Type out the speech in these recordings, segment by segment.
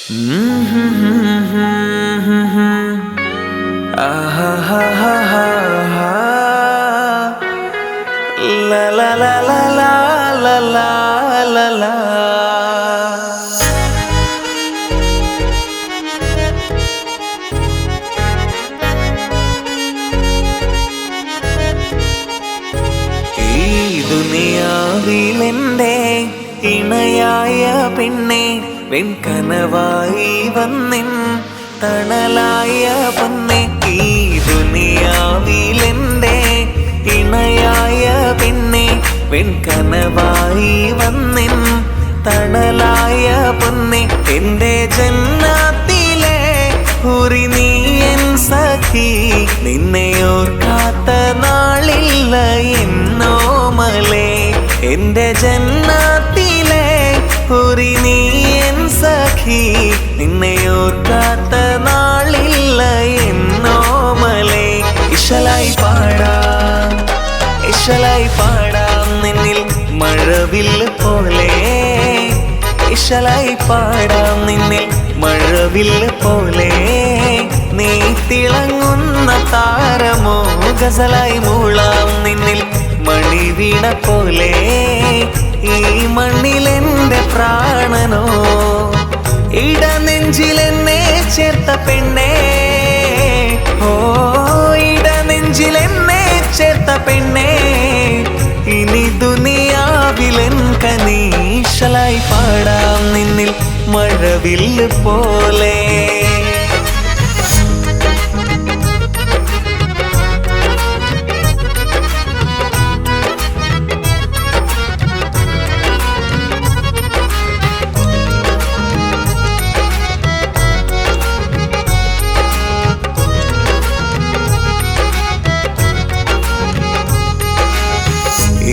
La la la la la la la la la. ഈ ദുനിയാവിലെന്റെ ഇണയായ പെണ്ണെ വെൺകനവായി വന്നിൻ തണലായ പൊന്നെ. ഈ ദുനിയാവിലെന്റെ ഇണയായ പെണ്ണെ വെൺകനവായി വന്നിൻ തണലായ പൊന്നെ. എന്റെ ജന്നാത്തിലെ ഹുറി നീ എൻ സഖി, നിന്നെ ഓർക്കാത്ത നാളില്ല എന്നോമലേ. എന്റെ ജന്നാത്തിലെ ഹുറി നീ എൻ സഖി, നിന്നെ ഓർക്കാത്ത നാളില്ല എന്നോമലേ. ഇശലായി പാടാം, ഇശലായി പാടാം നിന്നിൽ മഴവില്ല് പോലെ. ഇശലായി പാടാം നിന്നിൽ മഴവില്ല് പോലെ. നീ തിളങ്ങുന്ന താരമോ, ഗസലായി മൂളാം നിന്നിൽ മണിവീണ പോലെ. ഈ മണ്ണിലെന്റെ പ്രാണനോ, ഇടനെഞ്ചിലെന്നെ ചേർത്ത പെണ്ണേ. ഓ ഇടനെഞ്ചിലെന്നെ ചേർത്ത പെണ്ണേ. ഇനി ദുനിയാവിലെൻ കനീശലായി പാടാം നിന്നിൽ മഴവില്ല് പോലെ.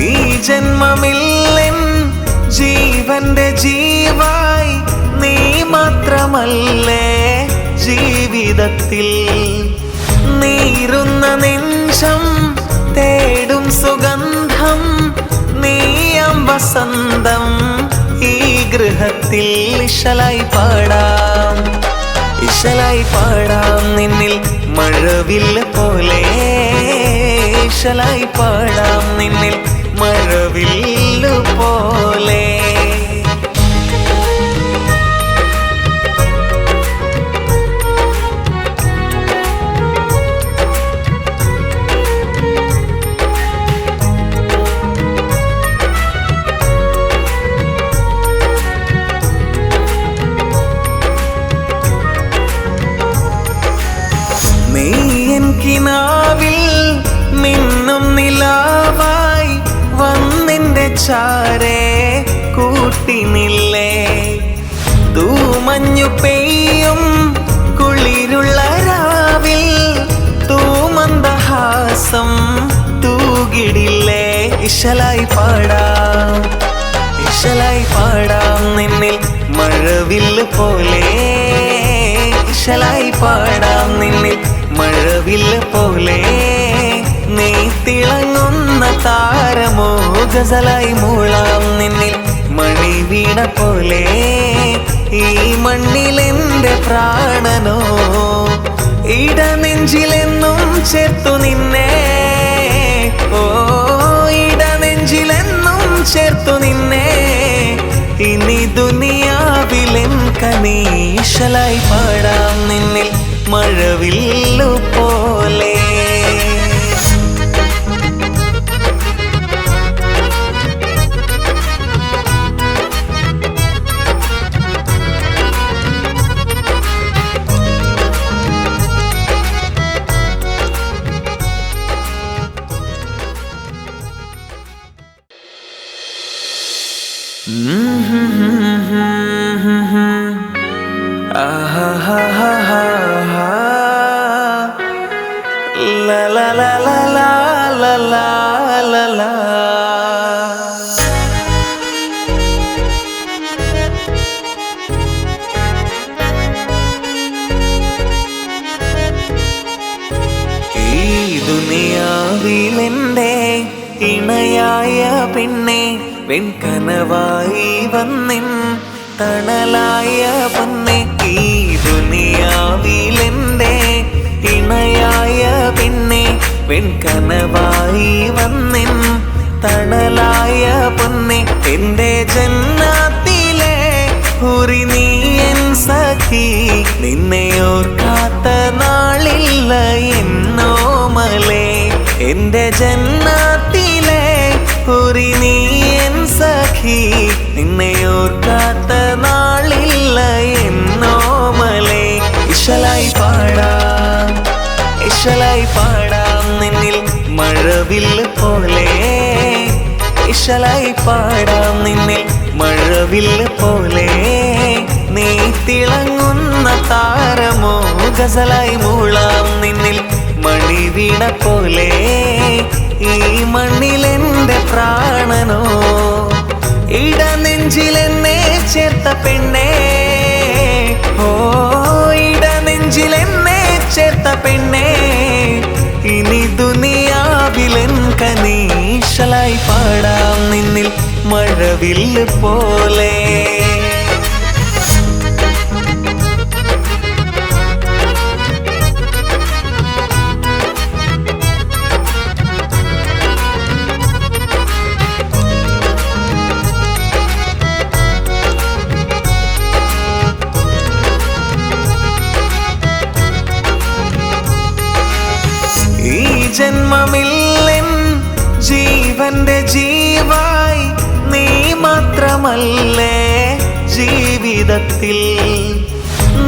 ഈ ജന്മമില്ലെൻ ജീവന്റെ ജീവായി നീ മാത്രമല്ലേ ജീവിതത്തിൽ. നീറുന്ന നെഞ്ചം തേടും സുഗന്ധം, നീയം വസന്തം ഈ ഗൃഹത്തിൽ. ഇശലായി പാടാം, ഇശലായി പാടാം നിന്നിൽ മഴവില്ല് പോലെ. ഇശലായി പാടാം നിന്നിൽ മഴവില്ല് പോലെ. നീ എൻ കിനാവിൽ മിന്നും നിലാവായി വന്നിന്റെ ചാരേ കൂട്ടിനില്ലേ. തൂമഞ്ഞു പെയ്യും കുളിരുള്ള രാവിൽ തൂമന്ദഹാസം തൂകിടില്ലേ. ഇശലായി പാടാം, ഇശലായി പാടാം നിന്നിൽ മഴവില്ല് പോലെ. ഇശലായി പാടാം നിന്നിൽ മഴവില്ല് പോലെ. നീ തിളങ്ങുന്ന താരമോ, ഗസലായി മൂളാം നിന്നിൽ മണിവീണ പോലെ. ഈ മണ്ണിലെന്റെ പ്രാണനോ, ഇടനെഞ്ചിലെന്നും ചേർത്തു നിന്നെ. ഓ ഇടനെഞ്ചിലെന്നും ചേർത്തു നിന്നെ. ഇനി ദുനിയാവിലെൻ കനീശലായി പാടാം നിന്നിൽ മഴവില്ലു പോലെ. La la la la la la la la la. ഈ ദുനിയാവിലെന്റെ ഇണയായ പെണ്ണെ വെൺകനവായി വന്നിൻ തണലായ പൊന്നെ. ഈ വെൺകനവായി വന്നിൻ തണലായ പൊന്നെ എന്റെ ജന്നാത്തിലെ ഹുറി നീ എൻ സഖി. നിന്നെ ഓർക്കാത്ത നാളില്ല എന്നോമലേ എന്റെ ജന്നാത്തിലെ ഹുറി നീ എൻ സഖി. നിന്നെ ഓർക്കാത്ത നാളില്ല എന്നോമലേ. ഇശലായി പാടാം ഇശലായി പാടാം നിന്നിൽ മഴവില്ല് പോലെ. ഇശലായി പാടാം നിന്നിൽ മഴവില്ല് പോലെ. നീ തിളങ്ങുന്ന താരമോ ഗസലായി മൂളാം നിന്നിൽ മണിവീണ പോലെ. ഈ മണ്ണിലെന്റെ പ്രാണനോ ഇടനെഞ്ചിലെന്നെ ചേർത്ത പെണ്ണേ. ഓ ഇടനെഞ്ചിലെന്നെ ചേർത്ത പെണ്ണേ. ഇനി ദുനിയാവിലെൻ കനീശലായി പാടാം നിന്നിൽ മഴവില്ല് പോലെ. ഈ ജന്മമില്ലെൻ ജീവന്റെ ജീവായി നീ മാത്രമല്ലേ ജീവിതത്തിൽ.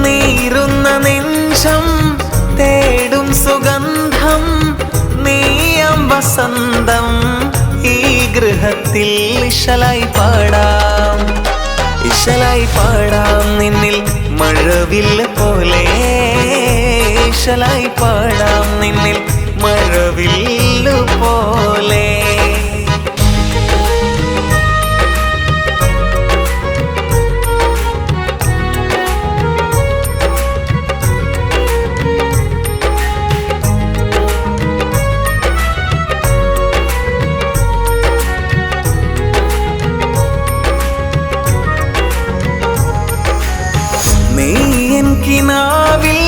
നീറുന്ന നെഞ്ചം തേടും സുഗന്ധം നീയം വസന്തം ഈ ഗൃഹത്തിൽ. ഇശലായി പാടാം ഇശലായി പാടാം നിന്നിൽ മഴവില്ല് പോലെ. ഇശലായി പാടാം നിന്നിൽ മഴവില്ല് പോലെ. നീ എൻ കിനാവിൽ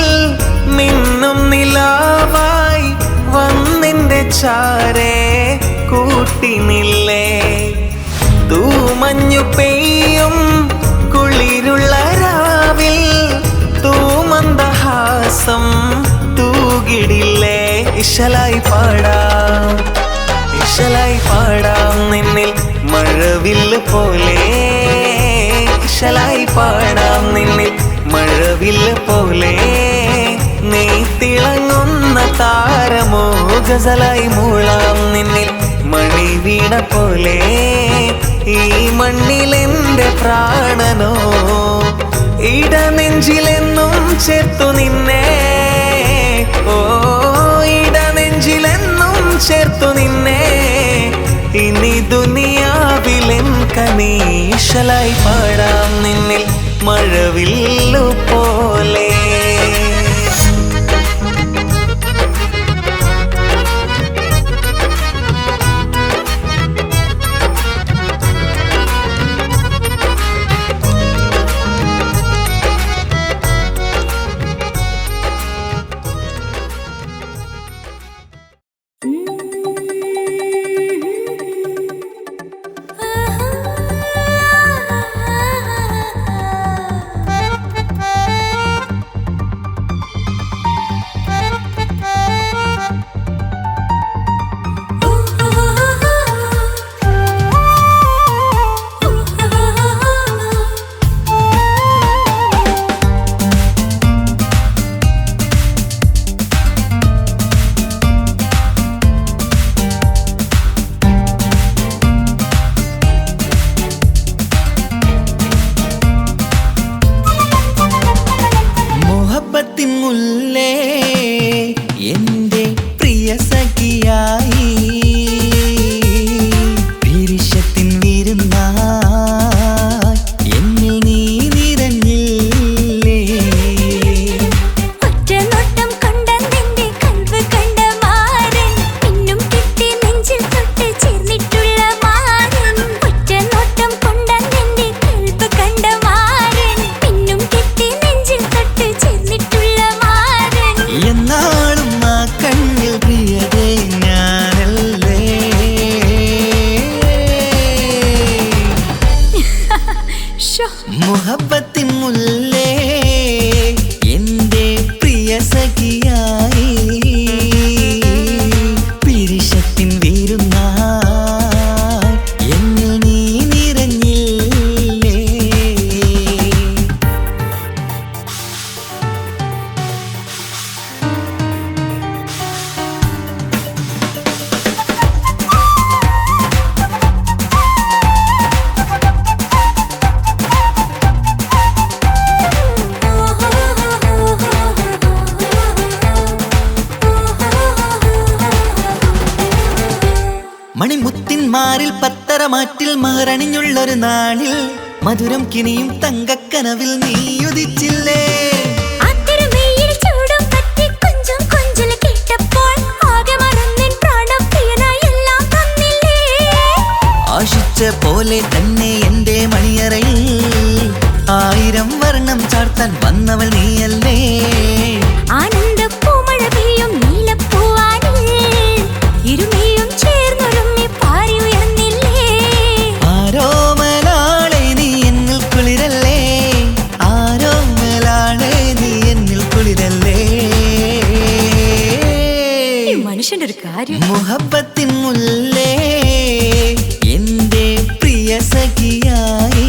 മിന്നും നിലാവായി വന്നെന്റെ ചാരേ കൂട്ടിനില്ലേ. തൂമഞ്ഞു പെയ്യും കുളിരുള്ള രാവിൽ തൂമന്ദഹാസം തൂകിടില്ലേ. ഇശലായി പാടാം ഇശലായി പാടാം നിന്നിൽ മഴവില്ല് പോലെ. ഇശലായി പാടാം നിന്നിൽ മഴവില്ല് പോലെ. നീ തിളങ്ങുന്ന താരമോ ഗസലായി മൂളാം നിന്നിൽ മണിവീണ പോലെ. ഈ മണ്ണിലെന്റെ പ്രാണനോ ഇടനെഞ്ചിലെന്നും ചേർത്തു നിന്നെ. ഓ ഇടനെഞ്ചിലെന്നും ചേർത്തു നിന്നെ. ഇനി ദുനിയാവിലെൻ കനീശലായി പാടാം നിന്നിൽ മഴവില്ലു പോലെ. മുഹബത്തിൻ മുല്ലേ എന്റെ പ്രിയ സഖിയായി പിരിശത്തിൻ വീരുന്നായി എന്നിൽ നീ നിറഞ്ഞില്ലേ. മണിമുത്തിൻ മാറിൽ പത്തരമാറ്റിൽ മഹറണിഞ്ഞുള്ളൊരു നാളിൽ മധുരം കിനിയും തങ്കക്കനവിൽ നീ ഉദിച്ചില്ലേ. ആശിച്ച പോലെ തന്നെ എന്റെ മണിയറയിൽ 1000 വർണ്ണം ചാർത്താൻ വന്നവൾ നീയല്ലേ. ആനന്ദപ്പൂമഴ പെയ്യും നീലപ്പൂവാനിൽ ഇരുമയും ചേർന്നൊരുമ്മി പാറി ഉയർന്നില്ലേ. ആരോമലാളെ നീ എന്നിൽ കുളിരല്ലേ, ആരോമലാളെ നീ എന്നിൽ കുളിരല്ലേ. മനുഷ്യന്റെ ഒരു കാര്യം. മുഹബത്തിൻ മുല്ലേ എന്റെ പ്രിയ സഖിയായി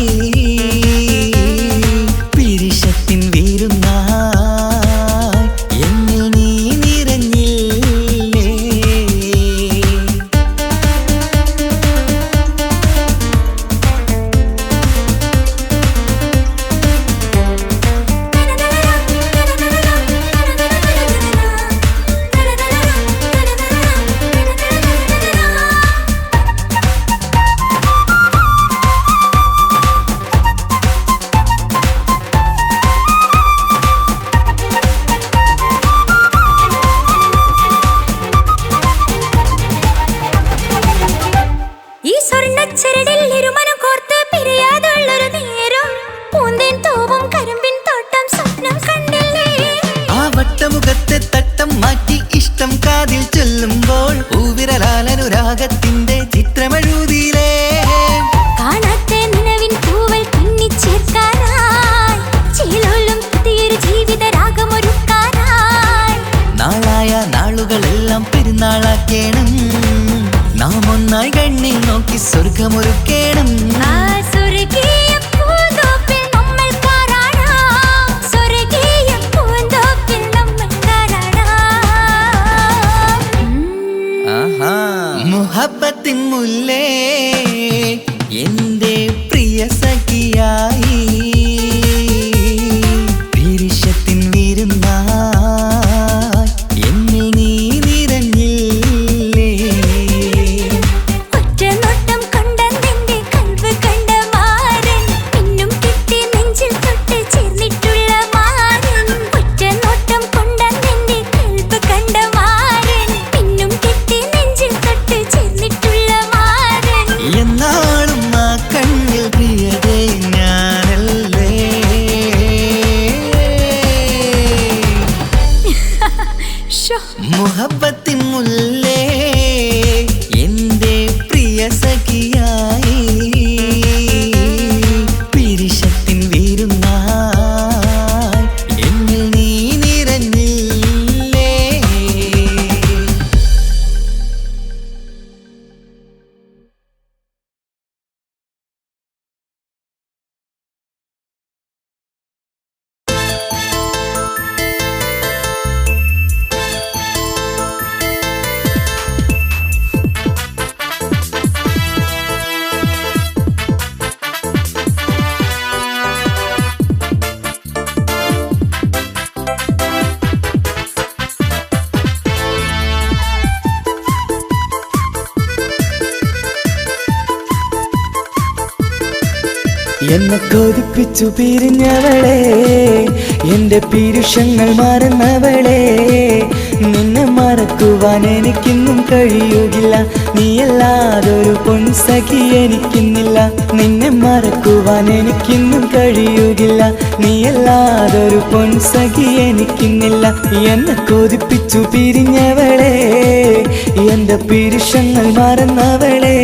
പിരിശത്തിൻ വീരുന്നായി എന്നിൽ നീ നിറഞ്ഞില്ലേ. ഈ സ്വർണ്ണച്ചരടിൽ ഇരുമനം കോർത്ത് പിരിയാതുള്ളൊരു നേരം പൂന്തേൻ തൂവും കരിമ്പിൻ തോട്ടം സ്വപ്നം കണ്ടില്ലേ. ആ വട്ടമുഖത്തെ തട്ടം മാറ്റി ഇഷ്ടം കാതിൽ ചൊല്ലുമ്പോൾ പൂവിരലാലനുരാഗത്തിന്റെ ചിത്രമെഴുതിയിലേ. കാണാത്ത നിലവിൻ പൂവൽ പിന്നിച്ചേർക്കാനായി ചിലോലും പുതിയൊരു ജീവിത രാഗമൊരുക്കാനായി നാളായ നാളുകളെല്ലാം പെരുന്നാളാക്കേണം, നാം ഒന്നായി കണ്ണിൽ നോക്കി സ്വർഗമൊരുക്കേണം. ആ സ്വർഗീയ പൂന്തോപ്പിൽ നമ്മൾ പാറാടാം, സ്വർഗീയ പൂന്തോപ്പിൽ നമ്മൾ പാറാടാം. ആഹാ. മുഹബത്തിൻ മുല്ലേ എന്റെ പ്രിയ സഖിയായി പിരിശത്തിൻ വീരുന്നായി എന്നിൽ നീ നിറഞ്ഞില്ലേ. ഒറ്റ നോട്ടം കൊണ്ട നിന്റെ കൽവ് കണ്ട മാരൻ പിന്നും കിട്ടി നെഞ്ചിൽ തൊട്ട് ചേർന്നിട്ടുള്ള മാരൻ. ഒറ്റ നോട്ടം കൊണ്ട നിന്റെ കൽവ് കണ്ട മാരൻ പിന്നും കിട്ടി നെഞ്ചിൽ തൊട്ട് ചേർന്നിട്ടുള്ള മാരൻ. എന്നാളും ആ കണ്ണിൽ പ്രിയതേ ഞാനല്ലേ. മുഹബത്തിൻ മുല്ലേ എന്റെ പ്രിയ സഖിയായി പിരിശത്തിൻ വീരുന്നായി എന്നിൽ നീ നിറഞ്ഞില്ലേ. എന്നെ കൊതിപ്പിച്ചു പിരിഞ്ഞവളെ, എന്റെ പീരുഷങ്ങൾ മറന്നവളെ. നിന്നെ മറക്കുവാൻ എനിക്കിന്നും കഴിയുകില്ല, നീയല്ലാതൊരു പൊൻസഖി എനിക്കിന്നില്ല. നിന്നെ മറക്കുവാൻ എനിക്കിന്നും കഴിയുകില്ല, നീയല്ലാതൊരു പൊൻസഖി എനിക്കിന്നില്ല. എന്നെ കൊതിപ്പിച്ചു പിരിഞ്ഞവളെ, എന്റെ പീരുഷങ്ങൾ മറന്നവളെ.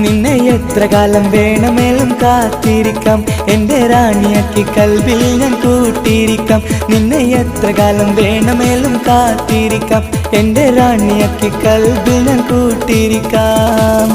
നിന്നെ എത്ര കാലം വേണമേലും കാത്തിരിക്കാം എൻ്റെ റാണിയാക്കി കൽബിൽ ഞാൻ കൂട്ടിയിരിക്കാം നിന്നെ എത്ര കാലം വേണമേലും കാത്തിരിക്കാം എൻ്റെ റാണിയാക്കി കൽബിൽ ഞാൻ കൂട്ടിയിരിക്കാം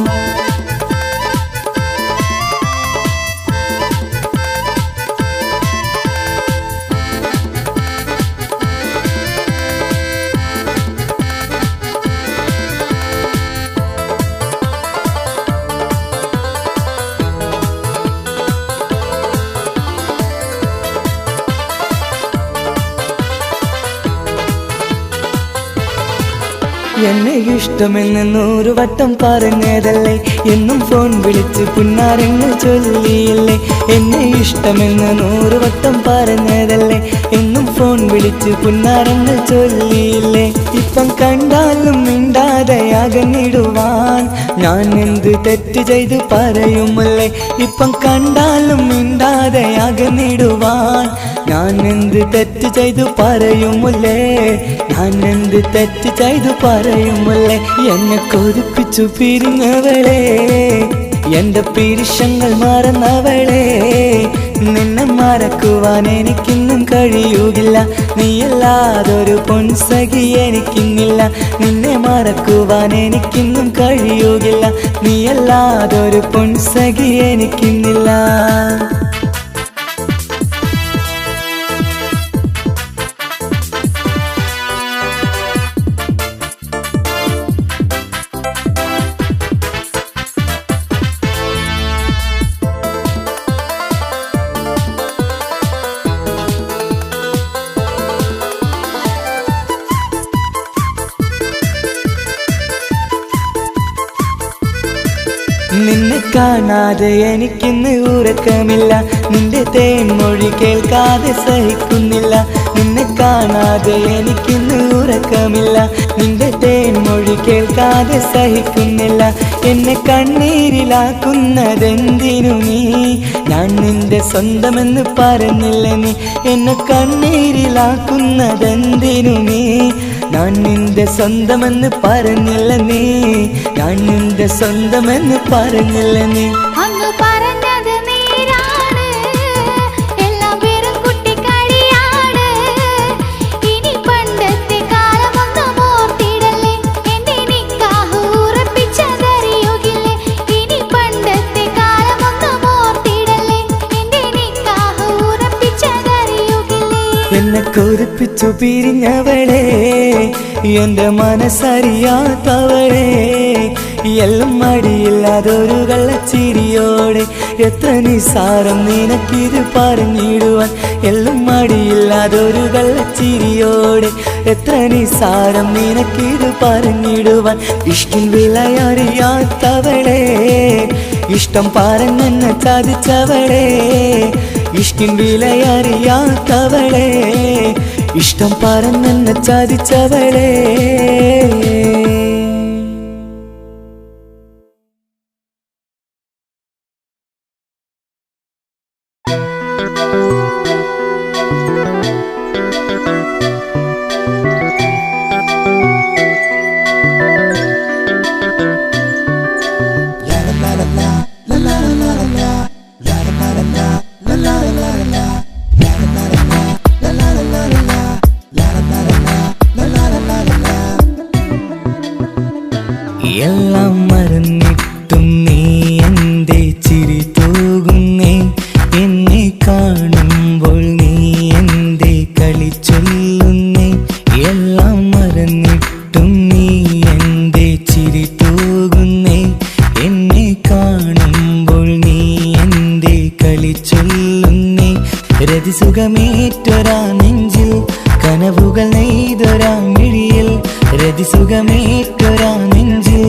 എന്നെ ഇഷ്ടമെന്ന് 100 വട്ടം പറഞ്ഞതല്ലേ എന്നും ഫോൺ വിളിച്ച് പുന്നാരങ്ങൾ ചൊല്ലിയില്ലേ എന്നെ ഇഷ്ടമെന്ന് 100 വട്ടം പറഞ്ഞതല്ലേ എന്നും ഫോൺ വിളിച്ച് പുന്നാരങ്ങൾ ചൊല്ലിയില്ലേ ഇപ്പം കണ്ടാലും മിണ്ടാതെ അകന്നിടുവാൻ ഞാൻ എന്ത് തെറ്റ് ചെയ്ത് പറയുമല്ലേ ഇപ്പം കണ്ടാലും മിണ്ടാതെ അകന്നിടുവാൻ ഞാൻ എന്ത് തെറ്റ് ചെയ്തു പറയുമല്ലേ ഞാൻ എന്ത് തെറ്റ് ചെയ്തു പറയുമല്ലേ എന്നെ കൊതിപ്പിച്ചു പിരിഞ്ഞവളെ എൻ്റെ പിരിശങ്ങൾ മറന്നവളെ നിന്നെ മറക്കുവാൻ എനിക്കിന്നും കഴിയുകില്ല നീയല്ലാതൊരു പൊൻസഖി എനിക്കിന്നില്ല നിന്നെ മറക്കുവാൻ എനിക്കിന്നും കഴിയുകില്ല നീയല്ലാതൊരു പൊൻസഖി എനിക്കിന്നില്ല നിന്നെ കാണാതെ എനിക്കിന്ന് ഉറക്കമില്ല നിന്റെ തേൻമൊഴി കേൾക്കാതെ സഹിക്കുന്നില്ല നിന്നെ കാണാതെ എനിക്കിന്ന് ഉറക്കമില്ല നിന്റെ തേൻമൊഴി കേൾക്കാതെ സഹിക്കുന്നില്ല എന്നെ കണ്ണീരിലാക്കുന്നതെന്തിനു നീ ഞാൻ നിന്റെ സ്വന്തമെന്ന് പറഞ്ഞില്ല നീ എന്നെ കണ്ണീരിലാക്കുന്നതെന്തിനു നീ ഞാൻ നിന്റെ സ്വന്തമെന്ന് പറഞ്ഞില്ല നീ ഞാൻ നിന്റെ സ്വന്തമെന്ന് പറഞ്ഞില്ല നീ അങ്ങ് പറഞ്ഞത് നേരാണ് എല്ലാം വെറും കുട്ടിക്കളിയാണ് ഇനി പണ്ടത്തെ കാലമൊന്നും ഓർത്തിടല്ലേ എന്റെ നിക്കാഹ് ഉറപ്പിച്ചതറിയുകില്ലേ ഇനി പണ്ടത്തെ കാലമൊന്നും ഓർത്തിടല്ലേ എന്റെ നിക്കാഹ് ഉറപ്പിച്ചതറിയുകില്ലേ എന്നെ കൊതിപ്പിച്ചു പിരിഞ്ഞവളെ എൻ്റെ മനസ്സറിയാത്തവളെ എല്ലാം മടിയില്ലാതൊരു കള്ളച്ചിരിയോടെ എത്ര നിസാരം നിനക്കിത് പറഞ്ഞിടുവാൻ എല്ലാം മടിയില്ലാതൊരു കള്ളച്ചിരിയോടെ എത്ര നിസാരം നിനക്കിത് പറഞ്ഞിടുവാൻ ഇഷ്കിൻ വിലയറിയാത്തവളെ ഇഷ്ടം പറഞ്ഞെന്നെ ചതിച്ചവളെ ഇഷ്കിൻ വിലയറിയാത്തവളെ ഇഷ്ടം പറഞ്ഞെന്നെ ചതിച്ചവളെ എല്ലാം മറന്നിട്ടും നീ എൻ്റെ ചിരി തൂകുന്നേ എന്നെ കാണുമ്പോൾ നീ എൻ്റെ കളി ചൊല്ലുന്നേ എല്ലാം മറന്നിട്ടും നീ എൻ്റെ ചിരി തൂകുന്നേ എന്നെ കാണുമ്പോൾ നീ എൻ്റെ കളി ചൊല്ലുന്നേ രതിസുഖമേറ്റൊരാ നെഞ്ചിൽ കനവുകൾ നെയ്തൊരാ മിഴിയിൽ രതിസുഖമേറ്റൊരാ നെഞ്ചിൽ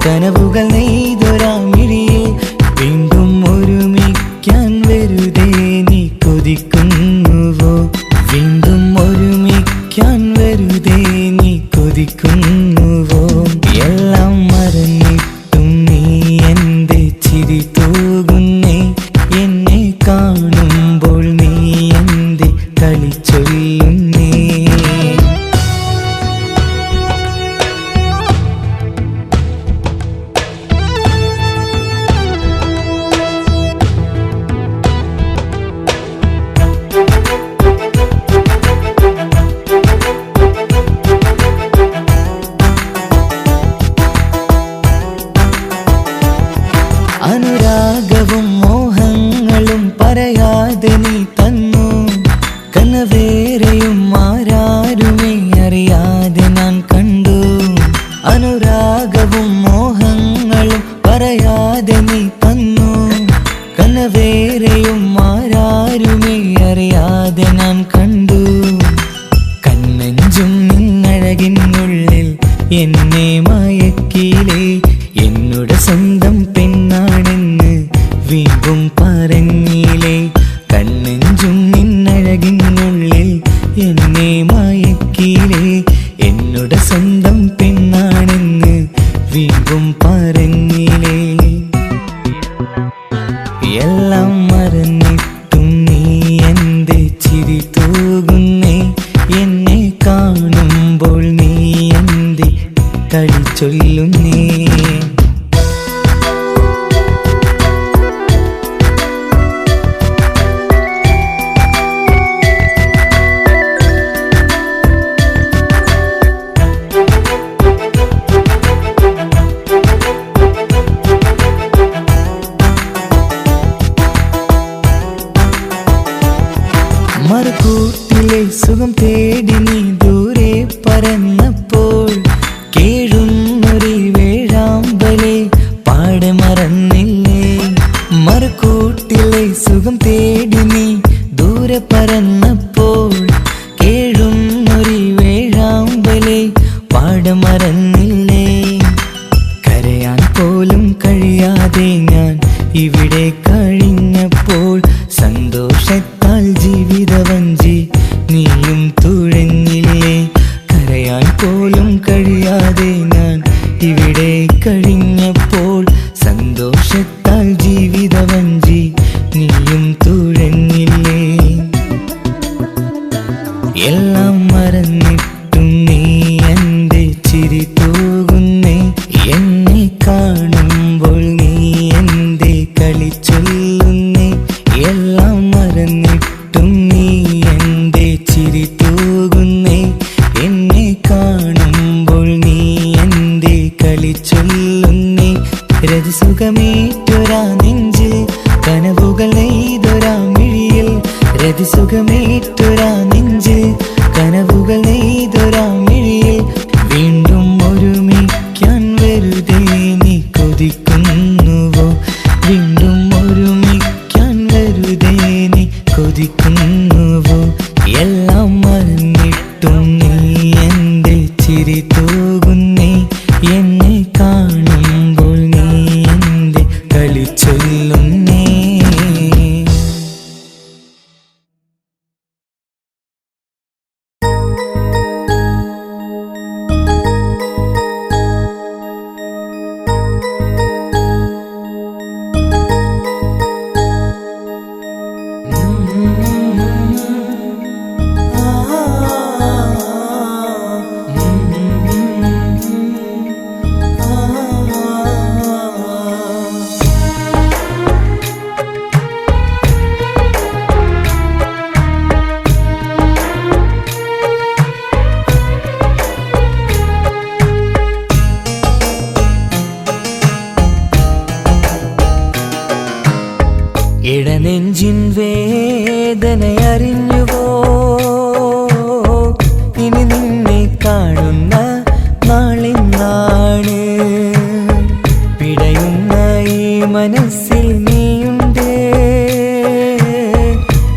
കനവുകൾ നെയ്തൊരാ മിഴിയിൽ വീണ്ടും ഒരുമിക്കാൻ വെറുതെ നീ കൊതിക്കുന്നുവോ വീണ്ടും ഒരുമിക്കാൻ വെറുതെ നീ കൊതിക്കുന്നുവോ എല്ലാം മറന്നിട്ടും നീ എൻ്റെ ചിരി തൂകുന്നേ എന്നെ കാണുമ്പോൾ നീ എൻ്റെ കളി ചൊല്ലുന്നേ പറയാതെ നീ തന്നു കനവേറെയും ആരാരുമേ അറിയാതെ ഞാൻ കണ്ടു അനുരാഗവും മോഹങ്ങളും പറയാതെ നീ തന്നു കനവേറെയും ആരാരുമേ അറിയാതെ ഞാൻ കണ്ടു കണ്ണെഞ്ചും നിന്നഴകിനുള്ളിൽ എന്നെ മയക്കിയിലേ എന്നോട് സ്വന്തം പെണ്ണാണെന്ന് വീണ്ടും പറഞ്ഞില്ലേ കണ്ണെഞ്ചും നിന്നഴകിനുള്ളിൽ എന്നെ മയക്കിയില്ലേ എന്നോട് സ്വന്തം പെണ്ണാണെന്ന് വീണ്ടും പറഞ്ഞില്ലേ എല്ലാം മറന്നിട്ടും നീ എന്റെ ചിരി തൂകുന്നേ എന്നെ കാണുമ്പോൾ നീ എന്റെ കളി ചൊല്ലുന്നേ മറുകൂട്ടിലെ സുഖം തേടി നീ ദൂരെ പറന്നപ്പോൾ കേഴുന്നൊരു വേഴാമ്പലെ പാടെ മറന്നില്ലേ മറുകൂട്ടിലെ സുഖം തേടി നീ ദൂരെ പറന്നപ്പോൾ കേഴുന്നൊരു വേഴാമ്പലെ പാടെ മറന്നില്ലേ കരയാൻ പോലും കഴിയാതെ ഞാൻ ഇവിടെ കഴിഞ്ഞപ്പോൾ സന്തോഷത്താൽ ജീവിതവഞ്ചി നീയും തുഴഞ്ഞില്ലേ കരയാൻ പോലും കഴിയാതെ ഞാൻ ഇവിടെ കഴിഞ്ഞപ്പോൾ സന്തോഷത്താൽ ജീവിതവഞ്ചി നീയും തുഴഞ്ഞില്ലേ എല്ലാം മറന്നിട്ടും നീ എന്റെ ചിരി തൂകുന്നേ എന്നെ കാണുമ്പോൾ നീ എന്റെ കളി ചൊല്ലുന്നേ എല്ലാം മറന്നിട്ടും നീ എന്റെ ചിരി തൂകുന്നേ എന്നെ കാണുമ്പോൾ നീ എന്റെ കളി ചൊല്ലുന്നേ രതിസുഖമേറ്റൊരാ നെഞ്ചിൽ കനവുകൾ നെയ്തൊരാ മിഴിയിൽ രതിസുഖമേറ്റൊരാ നെഞ്ചിൽ കനവുകൾ നെയ്തൊരാ മിഴിയിൽ വീണ്ടും ഒരുമിക്കാൻ വെറുതെ നീ കൊതിക്കുന്നുവോ വീണ്ടും ഒരുമിക്കാൻ വെറുതെ നീ കൊതിക്കുന്നുവോ എല്ലാം മറന്നിട്ടും നീ എന്റെ ചിരി തൂകുന്നേ എന്നെ കാണുമ്പോൾ നീ എന്റെ കളി ചൊല്ലുന്നേ ഇടനെഞ്ചിൻ വേദനയറിഞ്ഞുവോ ഇനി നിന്നെ കാണുന്ന നാളിന്നാണ് പിടയുന്ന ഈ മനസ്സിൽ നീയുണ്ട്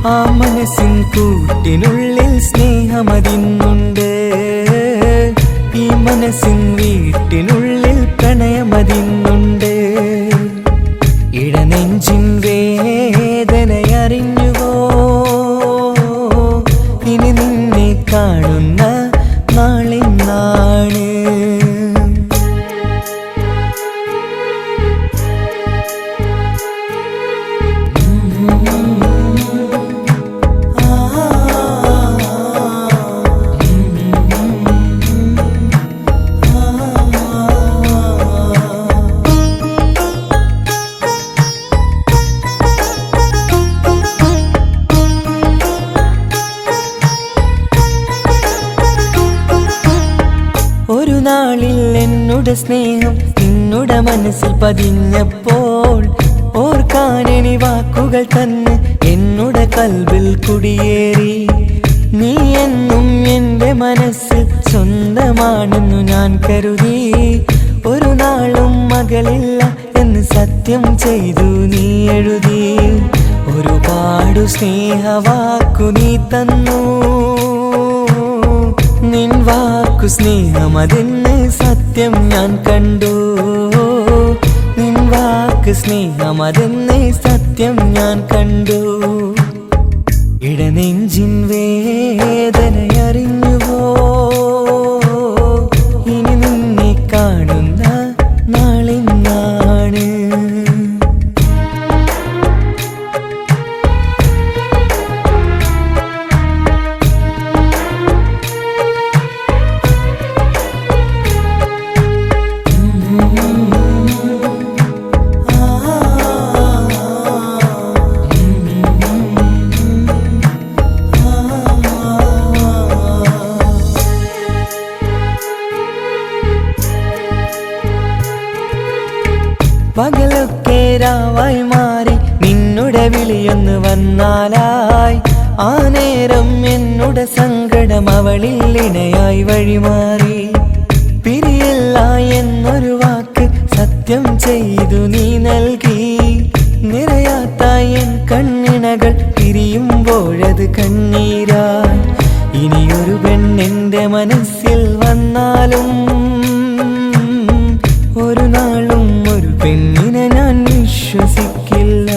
ആ മനസ്സിൻ കൂട്ടിനുള്ളിൽ സ്നേഹമതിന്നുണ്ട് ഈ മനസ്സിൻ വീട്ടിനുള്ളിൽ പ്രണയമതിന്നുണ്ട് ഇടനെഞ്ചിൻ വേദനയറിഞ്ഞുവോ ഇനി നിന്നെ കാണുന്ന നാളിന്നാണ് ഒരു നാളിൽ എന്നോട് സ്നേഹം നിന്നുടെ മനസ്സിൽ പതിഞ്ഞപ്പോൾ ഓർക്കാനെനി വാക്കുകൾ തന്ന് എന്നോട് കൽബിൽ കുടിയേറി. നീ എന്നും എൻ്റെ മനസ്സിൽ സ്വന്തമാണെന്നു ഞാൻ കരുതി. ഒരു നാളും മകളില്ല എന്ന് സത്യം ചെയ്തു നീ എഴുതി. ഒരുപാടു സ്നേഹവാക്കു നീ തന്നു. നിൻ വാക്കു സ്നേഹമതെന്ന് സത്യം ഞാൻ കണ്ടു. നിൻ വാക്ക് സ്നേഹമതെന്ന് സത്യം ഞാൻ കണ്ടു. ഇടനെഞ്ചിൻ വേദനയറിഞ്ഞുവോ? ഇനി നിന്നെ കാണുന്ന നാളിന്നാണ്. പകലൊക്കെ രാവായി മാറി നിന്നുടെ വിളിയൊന്ന് വന്നാലായി. ആ നേരം എന്നുടെ സങ്കടം അവളിൽ ഇണയായി വഴിമാറി. പിരിയില്ല എന്നൊരു വാക്ക് സത്യം ചെയ്തു നീ നൽകി. നിറയാത്ത എൻ കണ്ണിണകൾ പിരിയുമ്പോഴത് കണ്ണീരായി. ഇനിയൊരു പെണ്ണെന്റെ മനസ്സിൽ വന്നാലും ഒരു നാളും ഒരു പെണ്ണിനെ ഞാൻ വിശ്വസിക്കില്ല.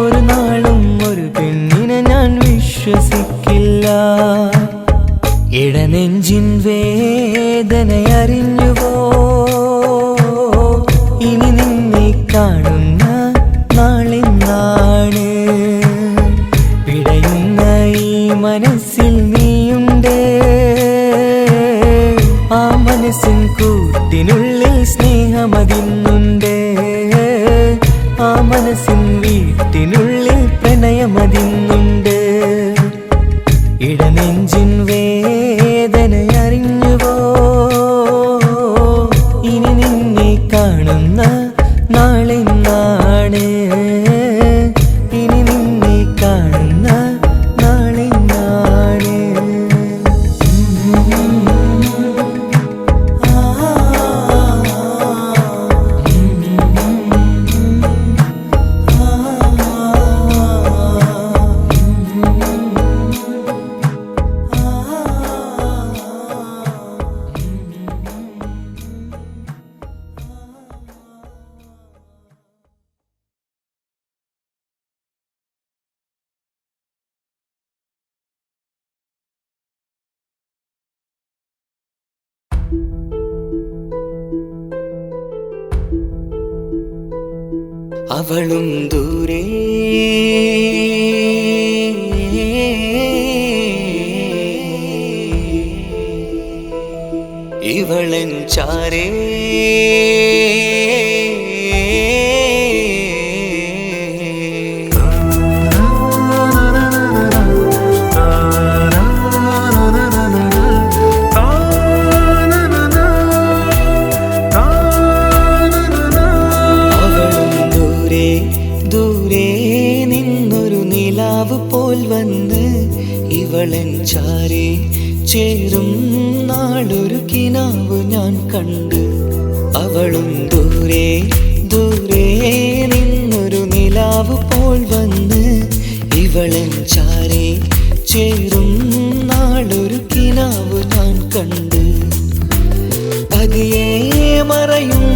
ഒരു നാളും ഒരു പെണ്ണിനെ ഞാൻ വിശ്വസിക്കില്ല. ഇടനെഞ്ചിൻ വേദനയറിഞ്ഞുവോ? ഇനി നിന്നെ കാണുന്ന നാളിന്നാണ്. പിടയുന്ന ഈ മനസ്സിൽ നീയുണ്ട്. ആ മനസ്സിൻ കൂട്ടിനുള്ളിൽ സ്നേഹമതിന്നുണ്ട്. ആ മനസ്സിൻ വീട്ടിനുള്ളിൽ പ്രണയമതിന്നുണ്ട്. ഇടനെഞ്ചിൻ വേദനയറിഞ്ഞുവോ? ഇനി നിന്നെ കാണുന്ന നാളിന്നാണ്. ഇനി നിന്നെ കാണുന്ന നാളിന്നാണ്. അവളും ദൂരെ ഇവളൻ ചാരേ. പോൽ വന്ന് ഇവളൻ ചാരേ ചേരും നാളൊരു കിനാവ് ഞാൻ കണ്ട്. അവളും ദൂരെ ദൂരെ നിന്നൊരു നിലാവ് പോൽ വന്ന് ഇവളൻ ചാരേ ചേരും നാളൊരു കിനാവ് ഞാൻ കണ്ട്. പതിയെ മറയും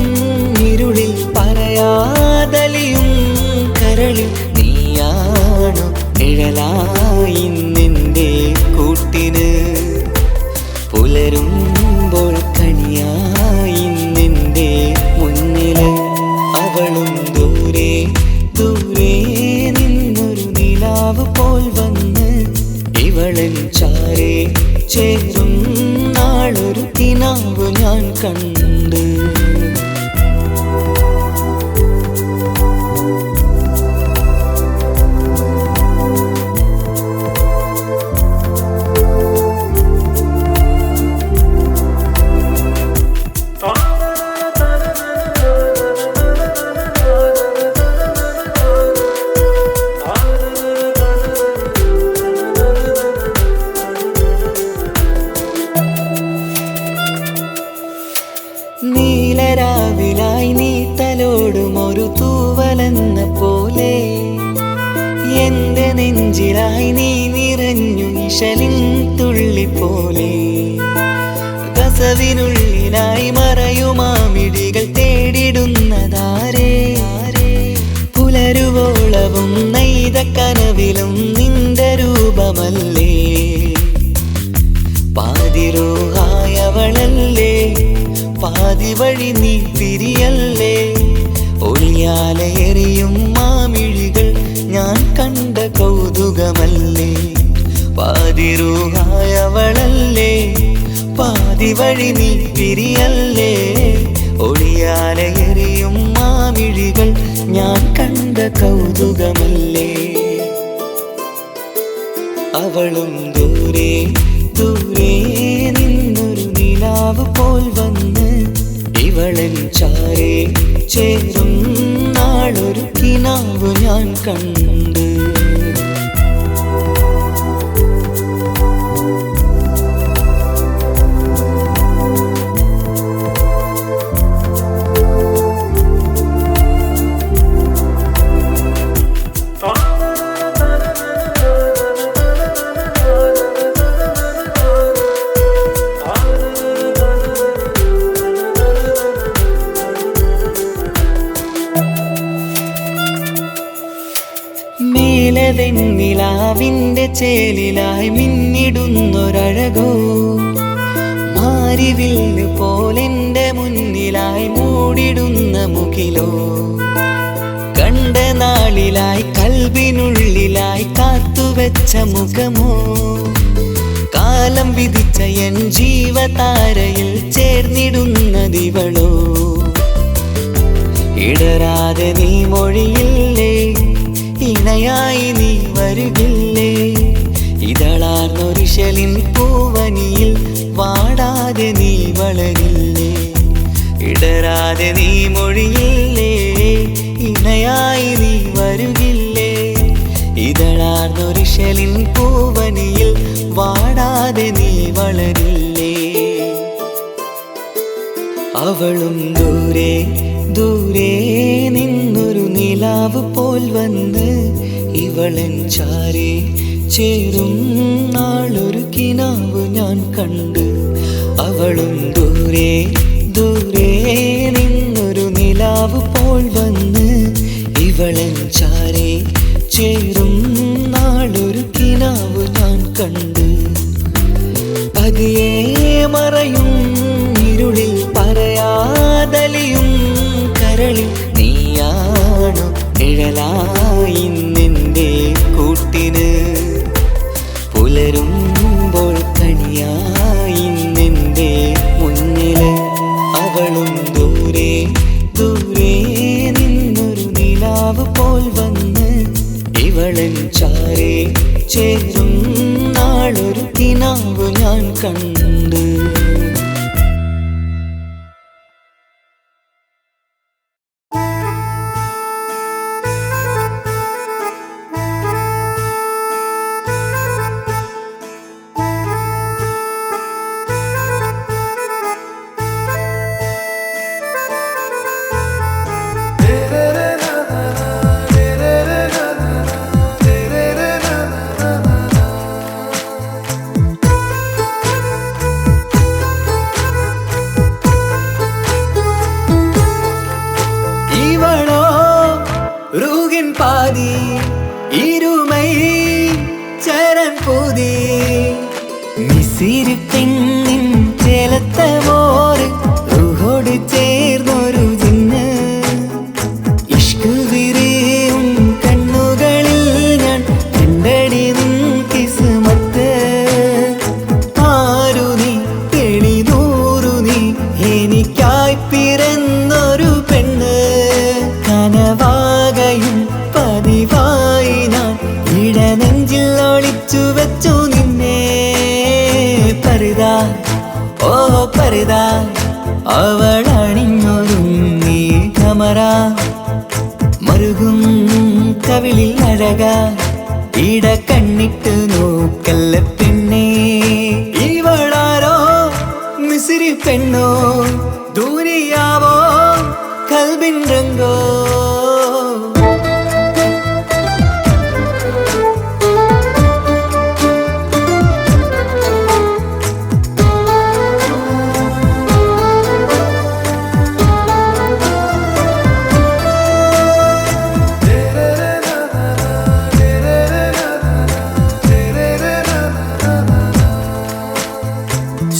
ഇരുളിൽ പറയാതലിയും കരളിൽ നീയാണു നിഴലായി നിന്റെ കൂട്ടിന്. പുലരുമ്പോൾ കണിയായി നിന്റെ മുന്നില്. അവളും ദൂരെ ദൂരെ നിന്നൊരു നിലാവ് പോൽ വന്ന് ഇവളൻ ചാരേ ചേരും നാളൊരു കിനാവ് ഞാൻ കണ്ട്. നെഞ്ചിലായി നീ നിറഞ്ഞു ഇശലിൻ തുള്ളി പോലെ കസവിനുള്ളിലായി മറയുമാമിടികൾ തേടിടുന്നതാരേ പുലരുവോളവും നെയ്ത കനവിലും നിന്റെ രൂപമല്ലേ പാതിരൂഹായവളല്ലേ പാതി വഴി നീ തിരിയല്ലേ ഒളിയാലെ എറിയും മാമിഴികൾ ഞാൻ കണ്ട കൗതുകമല്ലേ പാതിരൂഹായവളല്ലേ പാതി വഴി നീ തിരിയല്ലേ ഒളിയാലെ എറിയും മാമിഴികൾ ഞാൻ കണ്ട കൗതുകമല്ലേ അവളും ദൂരെ ദൂരെ നിന്നൊരു നിലാവ് പോൽ വന്ന് ഇവളൻ ചാരേ ചേരും നാളൊരു കിനാവ് ഞാൻ കണ്ട് നിലാവിന്റെ ചേലിലായി മിന്നിടുന്നൊരഴകോ മാരിവില്ല് പോലെന്റെ മുന്നിലായി മൂടിടുന്ന മുകിലോ കണ്ട നാളിലായി കൽബിനുള്ളിലായി കാത്തുവെച്ച മുഖമോ കാലം വിധിച്ച എൻ ജീവതാരയിൽ ചേർന്നിടുന്നതിവളോ ഇടരാതെ നീ മൊഴിയില്ലേ ഇണയായി നീ വരുകില്ലേ ഇതളാർന്നൊരിശലിൻ പൂവനിയിൽ വാടാതെ നീ വളരില്ലേ ഇടരാതെ നീ മൊഴിയില്ലേ ഇണയായി നീ വരുകില്ലേ ഇതളാർന്നൊരിശലിൻ പൂവനിയിൽ വാടാതെ നീ വളരില്ലേ അവളും ദൂരെ ദൂരെ നിന്നൊരു നിലാവ് പോൽ വന്ന് ഇവളൻ ചാരേ ചേരും നാളൊരു കിനാവ് ഞാൻ കണ്ട് അവളും ദൂരെ ദൂരെ നിന്നൊരു നിലാവ് പോൽ വന്ന് ഇവളൻ ചാരേ ചേരും നാളൊരു കിനാവ് ഞാൻ കണ്ട് പതിയെ മറയും ഇരുളിൽ പറയാതലിയും കരളിൽ നീയാണു നിഴലായി നിന്റെ കൂട്ടിന് പുലരുമ്പോൾ കണിയായി നിന്റെ മുന്നില് അവളും ദൂരെ ദൂരെ നിന്നൊരു നിലാവ് പോൽ വന്ന് ഇവളൻ ചാരേ ചേരും നാളൊരു കിനാവ് ഞാൻ കണ്ട് பாதி இருமை சரண் போதி மிசிறு பெண்ணின் ചേലത്തെ മോര് റൂഹോട് ചേർന്നൊരു ജിന്ന് ഇഷ്ക് വിരിയും കണ്ണുകളിൽ ഞാൻ കണ്ടടി നിൻ കിസ്മത്ത് ആരു നീ തെളിനൂറു നീ എനിക്കായി പിറന്നൊരു പെണ്ണ് കനവാകയും പതിവായി ഞാൻ ഇടനെഞ്ചിൽ ഒളിച്ചു വെച്ചു നിന്നെ പരിതാ ഓ പരിതാ അവളണിഞ്ഞൊരുങ്ങി കമറ മറുകും കവിളിൽ അഴക ഇട കണ്ണിട്ട് നോക്കല്ല പെണ്ണേ ഇവളാരോ മിസിരി പെണ്ണോ ദൂരിയാവോ കൽബിൻ രംഗോ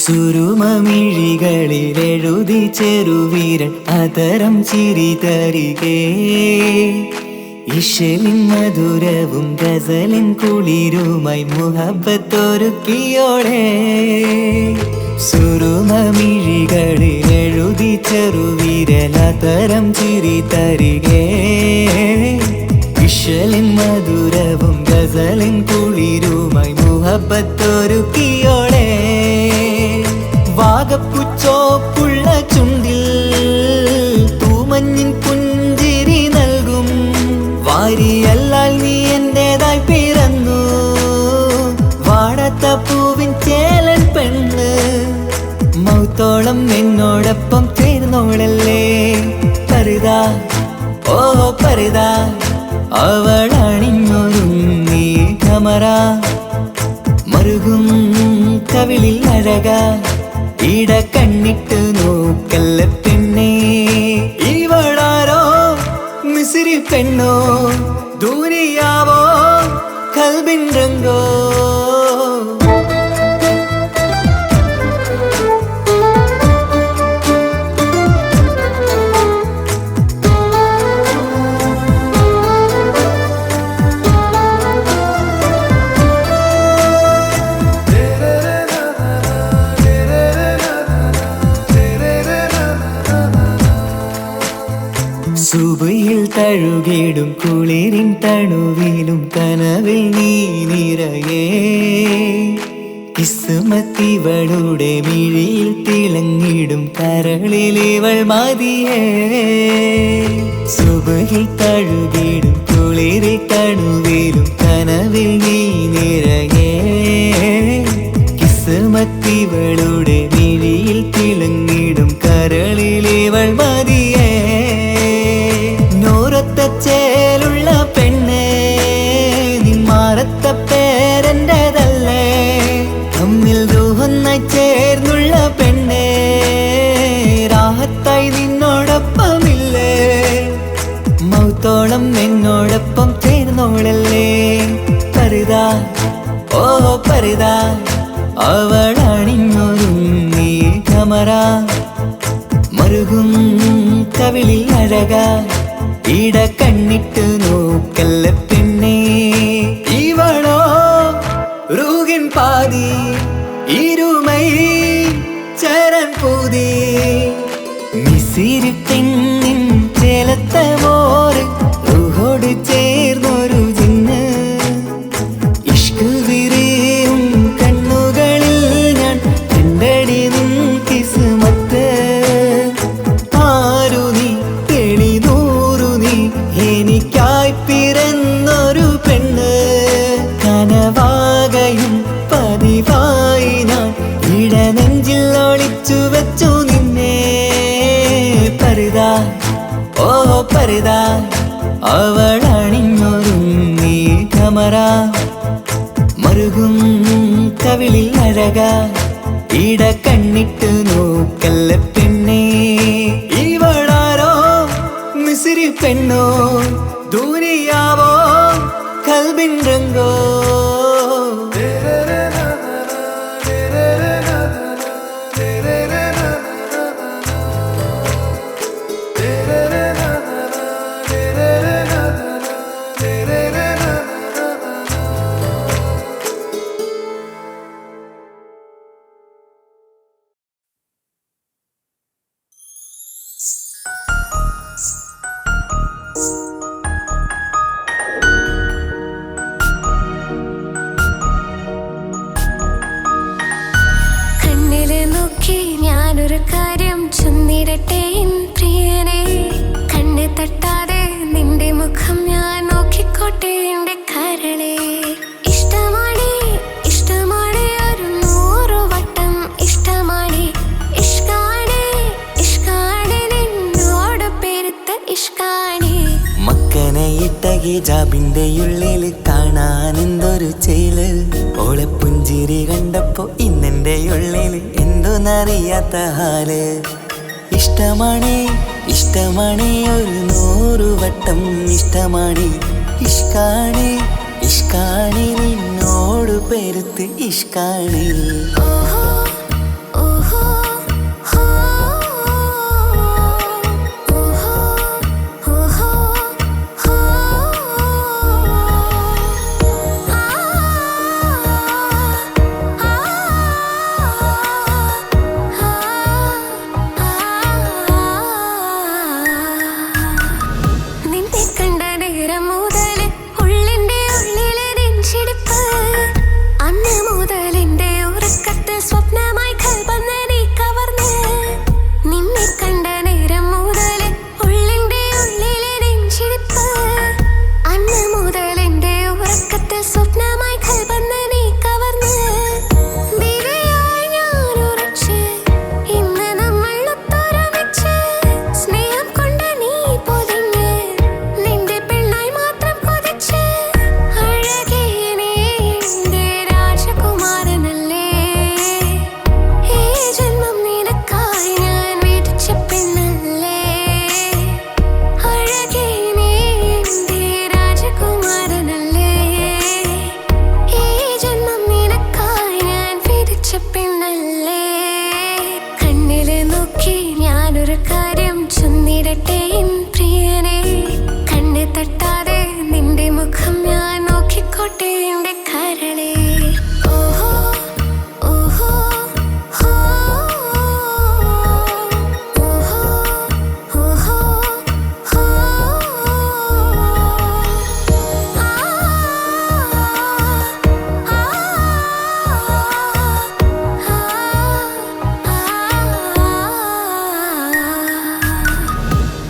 സുരുമമിഴികളിൽ എഴുതി ചെറുവീരൻ അതരം ചിരി തരികേ ഇശലിൻ മധുരവും ഗസലിൻ കുളിരുമായി മുഹബത്തൊരുക്കിയോളെ സുരുമമിഴികളിൽ എഴുതി ചെറുവീരൻ അതരം ചിരി തരികേ ഇശലിൻ മധുരവും ഗസലിൻ കുളിരുമായി മുഹബത്തൊരുക്കിയോളെ വാഗപ്പുച്ചോപ്പുള്ള ചുണ്ടിൽ തൂമഞ്ഞിൻ പുഞ്ചിരി നൽകും വാരിയല്ലാൽ നീ എന്റേതായി പിറന്നു വാടാത്ത പൂവിൻ ചേലൻ പെണ്ണ് മൗത്തോളം എന്നോടൊപ്പം ചേർന്നോളല്ലേ പരിതാ ഓ പരിതാ അവളണിഞ്ഞൊരുങ്ങി കമറ മറുകും കവിളിൽ അഴക ഇട കണ്ണിട്ട് നോക്കല്ല പെണ്ണേ ഇവളാരോ മിസിരി പെണ്ണോ ദൂരിയാവോ കൽബിൻ രംഗോ സുബയിൽ തഴുകിടും കുളിരിൻ തണുവിലും കനവിൽ നീ നിറയേ കിസ്മത്തിവളുടെ മിഴിയിൽ തിളങ്ങിടും കരളിലിവൾ മതിയേ സുബയിൽ തഴുകിടും കുളിരിൻ തണുവിലും കനവിൽ നീ നിറയേ കിസ്മത്തിവളുടെ മിഴിയിൽ തിളങ്ങിടും കരളിലിവൾ മതിയേ ചേലുള്ള പെണ്ണേ നിന്മാറത്ത പേരെൻ്റെതല്ലേ തമ്മിൽ ദൂഹൊന്നായി ചേർന്നുള്ള പെണ്ണേ രാഹത്തായി നിന്നോടൊപ്പമില്ലേ മൗത്തോളം എന്നോടൊപ്പം ചേർന്നോളല്ലേ പരിതാ ഓ പരിതാ അവളണിഞ്ഞൊരുങ്ങി കമറ മറുകും കവിളിൽ അഴക ഇട കണ്ണിട്ട് നോക്കല്ല പെണ്ണേ ഇവളോ റൂഹിൻ പാതി ഇരുമൈ ചരൻ പൂതി മിസിരി പെണ്ണിൻ ചേലത്ത മോറ് റൂഹോട് ചേർന്നൊരു ജിന്ന് ഇഷ്ക് വിരിയും കണ്ണുകളിൽ ഞാൻ കണ്ടടി നിൻ കിസ്മത്ത് ആരു നീ എനിക്കായി പിറന്നൊരു പെണ്ണ് കനവാകയും പതിവായി ഞാൻ ഇടനെഞ്ചിൽ ഒളിച്ചു വെച്ചു നിന്നെ പരിതാ ഓ പരിതാ അവളണിഞ്ഞൊരുങ്ങി കമറ മറുകും കവിളിൽ അഴക ഇട കണ്ണിട്ട് നോക്കല്ല പെണ്ണേ ഇവളാരോ മിസിരി പെണ്ണോ ദൂരിയാവോ കൽബിൻ രംഗോ ഞാനൊരു കാര്യം ചൊന്നിടട്ടെ പ്രിയനെ കണ്ണ് തട്ടാതെ നിന്റെ മുഖം ഞാൻ നോക്കിക്കോട്ടെ എന്റെ കരളെ ഇഷ്ടമാണ് ഇഷ്ടമാണ് ഒരു 100 വട്ടം ഇഷ്ടമാണ് ഇഷ്കാണ് ഇഷ്കാണ് നിന്നോട് പെരുത്ത ഇഷ്കാണ് മക്കനയിട്ട ഹിജാബിന്റെ ഉള്ളിൽ കാണാൻ എന്തൊരു ചേല് ഓളെ പുഞ്ചിരി കണ്ടപ്പോ ഇന്നെന്റെ ഉള്ളിൽ എന്തോന്നറിയാത്ത ഹാല് ഇഷ്ടമാണ് ഇഷ്ടമാണ് ഒരു 100 വട്ടം ഇഷ്ടമാണ് ഇഷ്കാണ് ഇഷ്കാണ് നിന്നോട് പെരുത്ത് ഇഷ്കാണ് ഓഹോ ഓ ചെന്നിടട്ടെ എൻ പ്രിയനെ കണ്ണ് തട്ടാതെ നിന്റെ മുഖം ഞാൻ നോക്കിക്കോട്ടെ എന്റെ കരളെ ഓഹോ ഓഹോ ഹോ ഓഹോ ഓഹോ ഹോ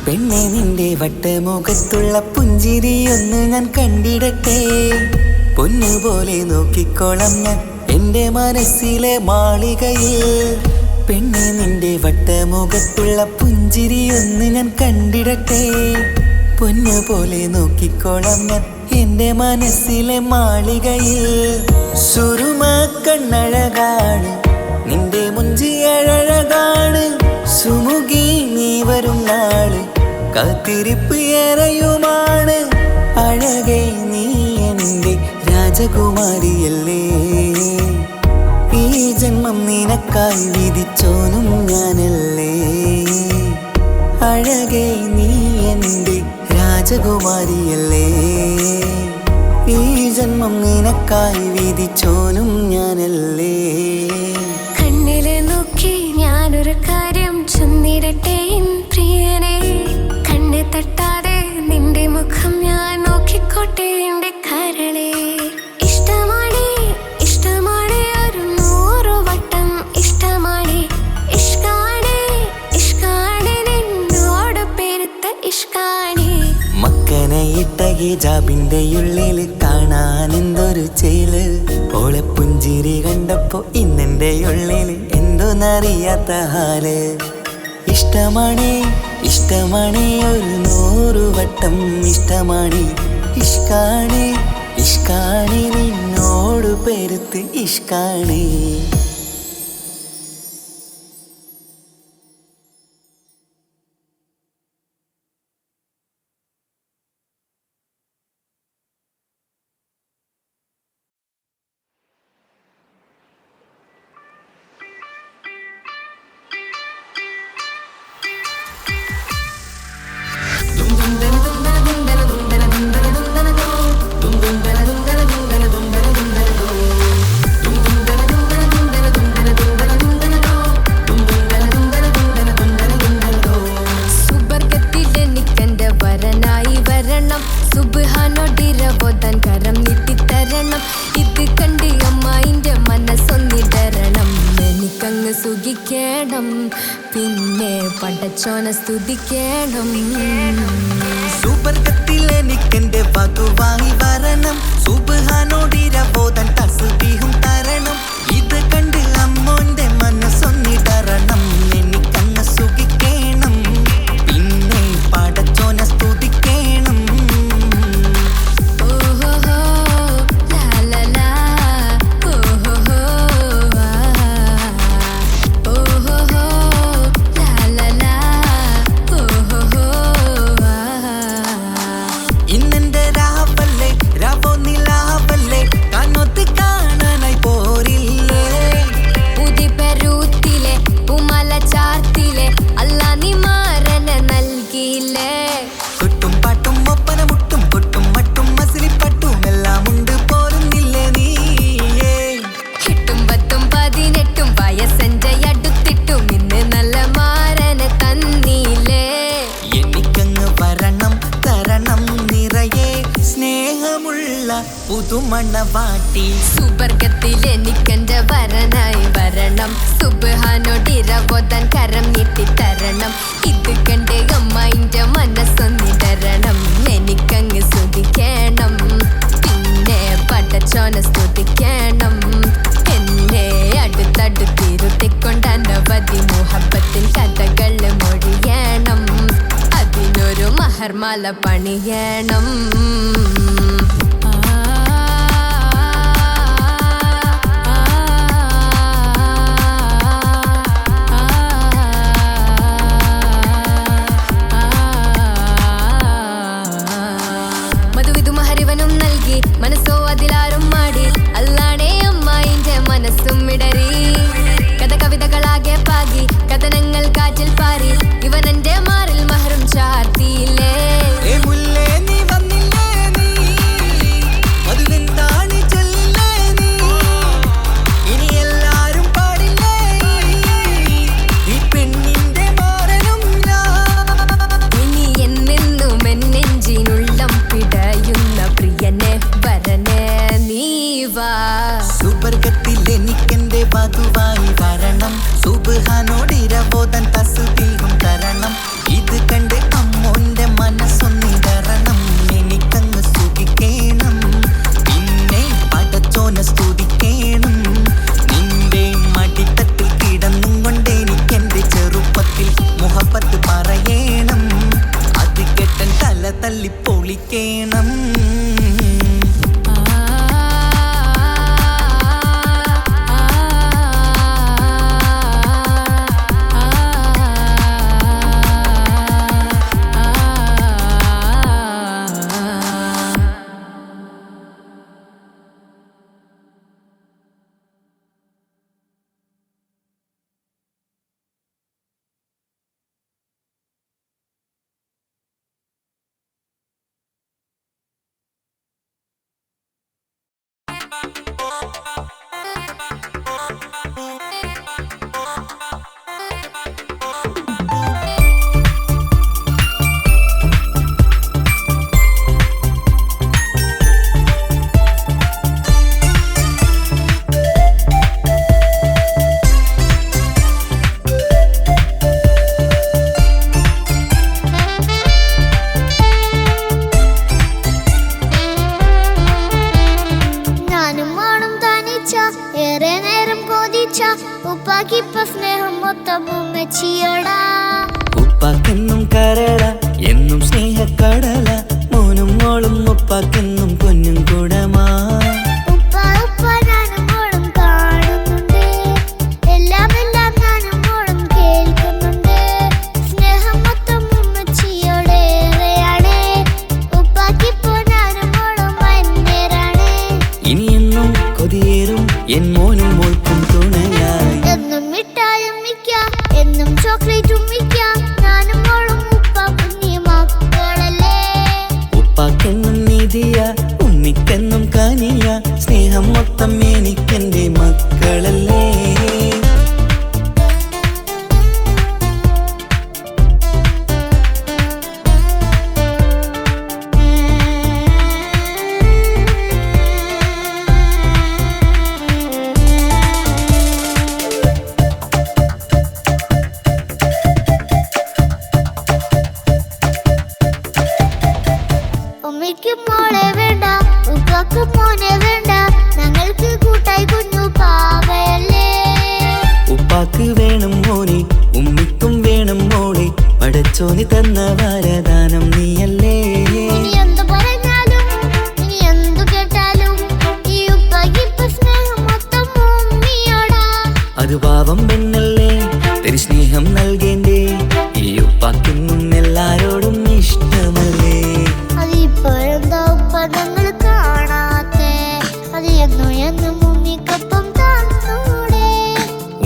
പെണ്ണെ നിന്റെ വട്ടമുഖത്തുള്ള പുഞ്ചിരിയൊന്ന് ഞാൻ കണ്ടിടട്ടെ പൊന്നുപോലെ നോക്കിക്കോളം ഞാൻ എൻ്റെ മനസ്സിലെ മാളികയിൽ പെണ്ണെ നിന്റെ വട്ടമുഖത്തുള്ള പുഞ്ചിരിയൊന്ന് ഞാൻ കണ്ടിടട്ടെ പൊന്നുപോലെ നോക്കിക്കോളം ഞാൻ എൻ്റെ മനസ്സിലെ മാളികയിൽ സുറുമ കണ്ണഴകാണ് നിന്റെ മുഞ്ചിയഴകാണ് സുമുഖി നീ വരും നാള് കാത്തിരിപ്പ് ഏറെയുമാണ് അഴകെ നീ എൻ്റെ രാജകുമാരിയല്ലേ ഈ ജന്മം നിനക്കായി വിധിച്ചോനും ഞാനല്ലേ അഴകെ നീ എൻ്റെ രാജകുമാരിയല്ലേ ഈ ജന്മം നിനക്കായി വിധിച്ചോനും ഞാനല്ലേ കണ്ണിലെ നോക്കി ഞാനൊരു കാര്യം ചെന്നിടട്ടെ എൻ പ്രിയനെ കണ്ണ് തട്ടാതെ നിന്റെ മുഖം ഞാൻ നോക്കിക്കോട്ടെ എന്റെ കരളെ ഇഷ്ടമാണ് ഇഷ്ടമാണ് ഒരു 100 വട്ടം ഇഷ്ടമാണ് ഇഷ്കാണ് ഇഷ്കാണ് നിന്നോട് പെരുത്ത ഇഷ്കാണ് മക്കനയിട്ട ഹിജാബിന്റെ ഉള്ളിൽ കാണാൻ എന്തൊരു ചേല് ഓളെ പുഞ്ചിരി കണ്ടപ്പോ ഇന്നെന്റെ ഉള്ളിൽ എന്തോന്നറിയാത്ത ഹാല് ഇഷ്ടമാണ് ഇഷ്ടമാണ് ഒരു 100 വട്ടം ഇഷ്ടമാണ് ഇഷ്കാണ് ഇഷ്കാണ് നിന്നോട് പെരുത്ത് ഇഷ്കാണ് പിന്നെ പടച്ചോനെ സ്തുതിക്കണം സുബർഗത്തിലെ നിക്കന്റെ വധുവായി വരണം സുബ്ഹാനോടിരബോധൻ തസ്ബീഹും തരണം ഇത് കണ്ട് അമ്മോന്റെ മനസ്സൊന്നിടരണം എനിക്കങ്ങ് സുഖിക്കണം പിന്നെ പടച്ചോനെ സ്തുതിക്കണം ഓഹോ ലാ ലാ ലാ ഓഹോ ഓഹോ ലാ ലാ ലാ ഓഹോ ഇന്നെന്റെ രാവല്ലേ രാവോ നിലാവല്ലേ കണ്ണൊത്ത് കാണാനായി പോരില്ലേ ഉദിപെരൂത്തിലെ ഉമല ചാർത്തിലെ അല്ലാ നീ മാറന നൽകിയില്ലേ കൊട്ടും പാട്ടും ഒപ്പന മുട്ടും കൊട്ടും മട്ടും മസിലിപ്പട്ടും എല്ലാം ഉണ്ട് പോരുന്നില്ലേ നീയേ 8 10 18 വയസ്സെന്റെ അടുത്തിട്ടും ഇന്ന് നല്ല മാറന തന്നീലേ എനിക്കങ്ങ് വരണം തരണം നിറയെ സ്നേഹമുള്ള പുതുമണവാട്ടി സുബർഗത്തിൽ എനിക്കെന്റെ വരനായി വരണം സുബ്ഹാനോടിരബോധൻ കരം നീട്ടി തരണം ഇത് കണ്ട് അമ്മയിന്റെ മനസ്സൊന്നിടരണം എനിക്കങ്ങ് സ്തുതിക്കണം പിന്നെ പടച്ചോനെ സ്തുതിക്കണം എന്നെ അടുത്തടുത്തിരുത്തിക്കൊണ്ട് അനവധി മുഹബത്തിൻ കഥകൾ മൊഴിയണം അതിനൊരു മഹർമാല പണിയണം മധുവിധുമഹരിവനും നൽകി മനസ്സോ അതിലാരും മാടി അല്ലാണേ അമ്മായിന്റെ മനസ്സും ഇടറി കഥ കവിതകളാകെ പാകി കഥനങ്ങൾ കാറ്റിൽ പാറി ഇവനെന്റെ മാറിൽ മഹറും സ്വർഗത്തിൽ എനിക്കെന്റെ വധുവായി വരണം. സുബ്ഹാനോടിരവോദൻ തസ്ബീഹും തരണം. ഇത് കണ്ട് അമ്മോന്റെ മനസ്സൊന്നിടറണം. എനിക്കങ്ങ് സുഖിക്കേണം, പിന്നെ പടച്ചോനെ സ്തുതിക്കേണം. നിന്റെ മടിത്തട്ടിൽ കിടന്നും കൊണ്ട് എനിക്കെന്റെ ചെറുപ്പത്തിൽ മുഹബത്ത് പറയണം. അത് കെട്ടൻ തല തല്ലി പൊളിക്കേണം. ഉപ്പാക്കെന്നും കരള എന്നും സ്നേഹക്കടല. മോനും മോളും ഉപ്പാക്കെന്നും പൊന്നും കുടമാ. ഇനിയെന്നും കൊതിയേറും എൻ മോനും മോൾക്കും തുണയായി. എന്നും മിഠായും മിക്കാം, എന്നും ചോക്ലേറ്റും മിക്കാം. ഞാനും മോളും ഉപ്പ കുഞ്ഞി മക്കളല്ലേ. ഉപ്പാക്കെന്നും നിധിയ, ഉമ്മിക്കെന്നും കാനിയ. സ്നേഹം മൊത്തം എനിക്കെന്റെ മക്കളല്ലേ. ഉമ്മയ്ക്ക് മോളെ വേണ്ട, ഉപ്പാക്ക് മോനെ വേണ്ട. ഞങ്ങൾക്ക് കൂട്ടായി കുഞ്ഞു പാവയല്ലേ. ഉപ്പാക്ക് വേണം മോനെ, ഉമ്മിക്കും വേണം മോളെ. പടച്ചോനി തന്ന വരദാനം നീയല്ലേ. ഇനി എന്ത് പറഞ്ഞാലും ഇനി എന്തു കേട്ടാലും ഈ ഉപ്പാക്ക് ഇപ്പൊ സ്നേഹം മൊത്തം ഉമ്മിയോടാ. അത് പാവം പെണ്ണല്ലേ, തരി സ്നേഹം നൽകേണ്ടേ. ഈ ഉപ്പാക്കെന്നും എല്ലാരോടും ഇഷ്ടമല്ലേ. അതിപ്പോഴെന്താ ഉപ്പ ഞങ്ങൾ കാണാത്തെ? അത് എന്നും എന്നും ഉമ്മിക്കൊപ്പം തന്നൂടെ.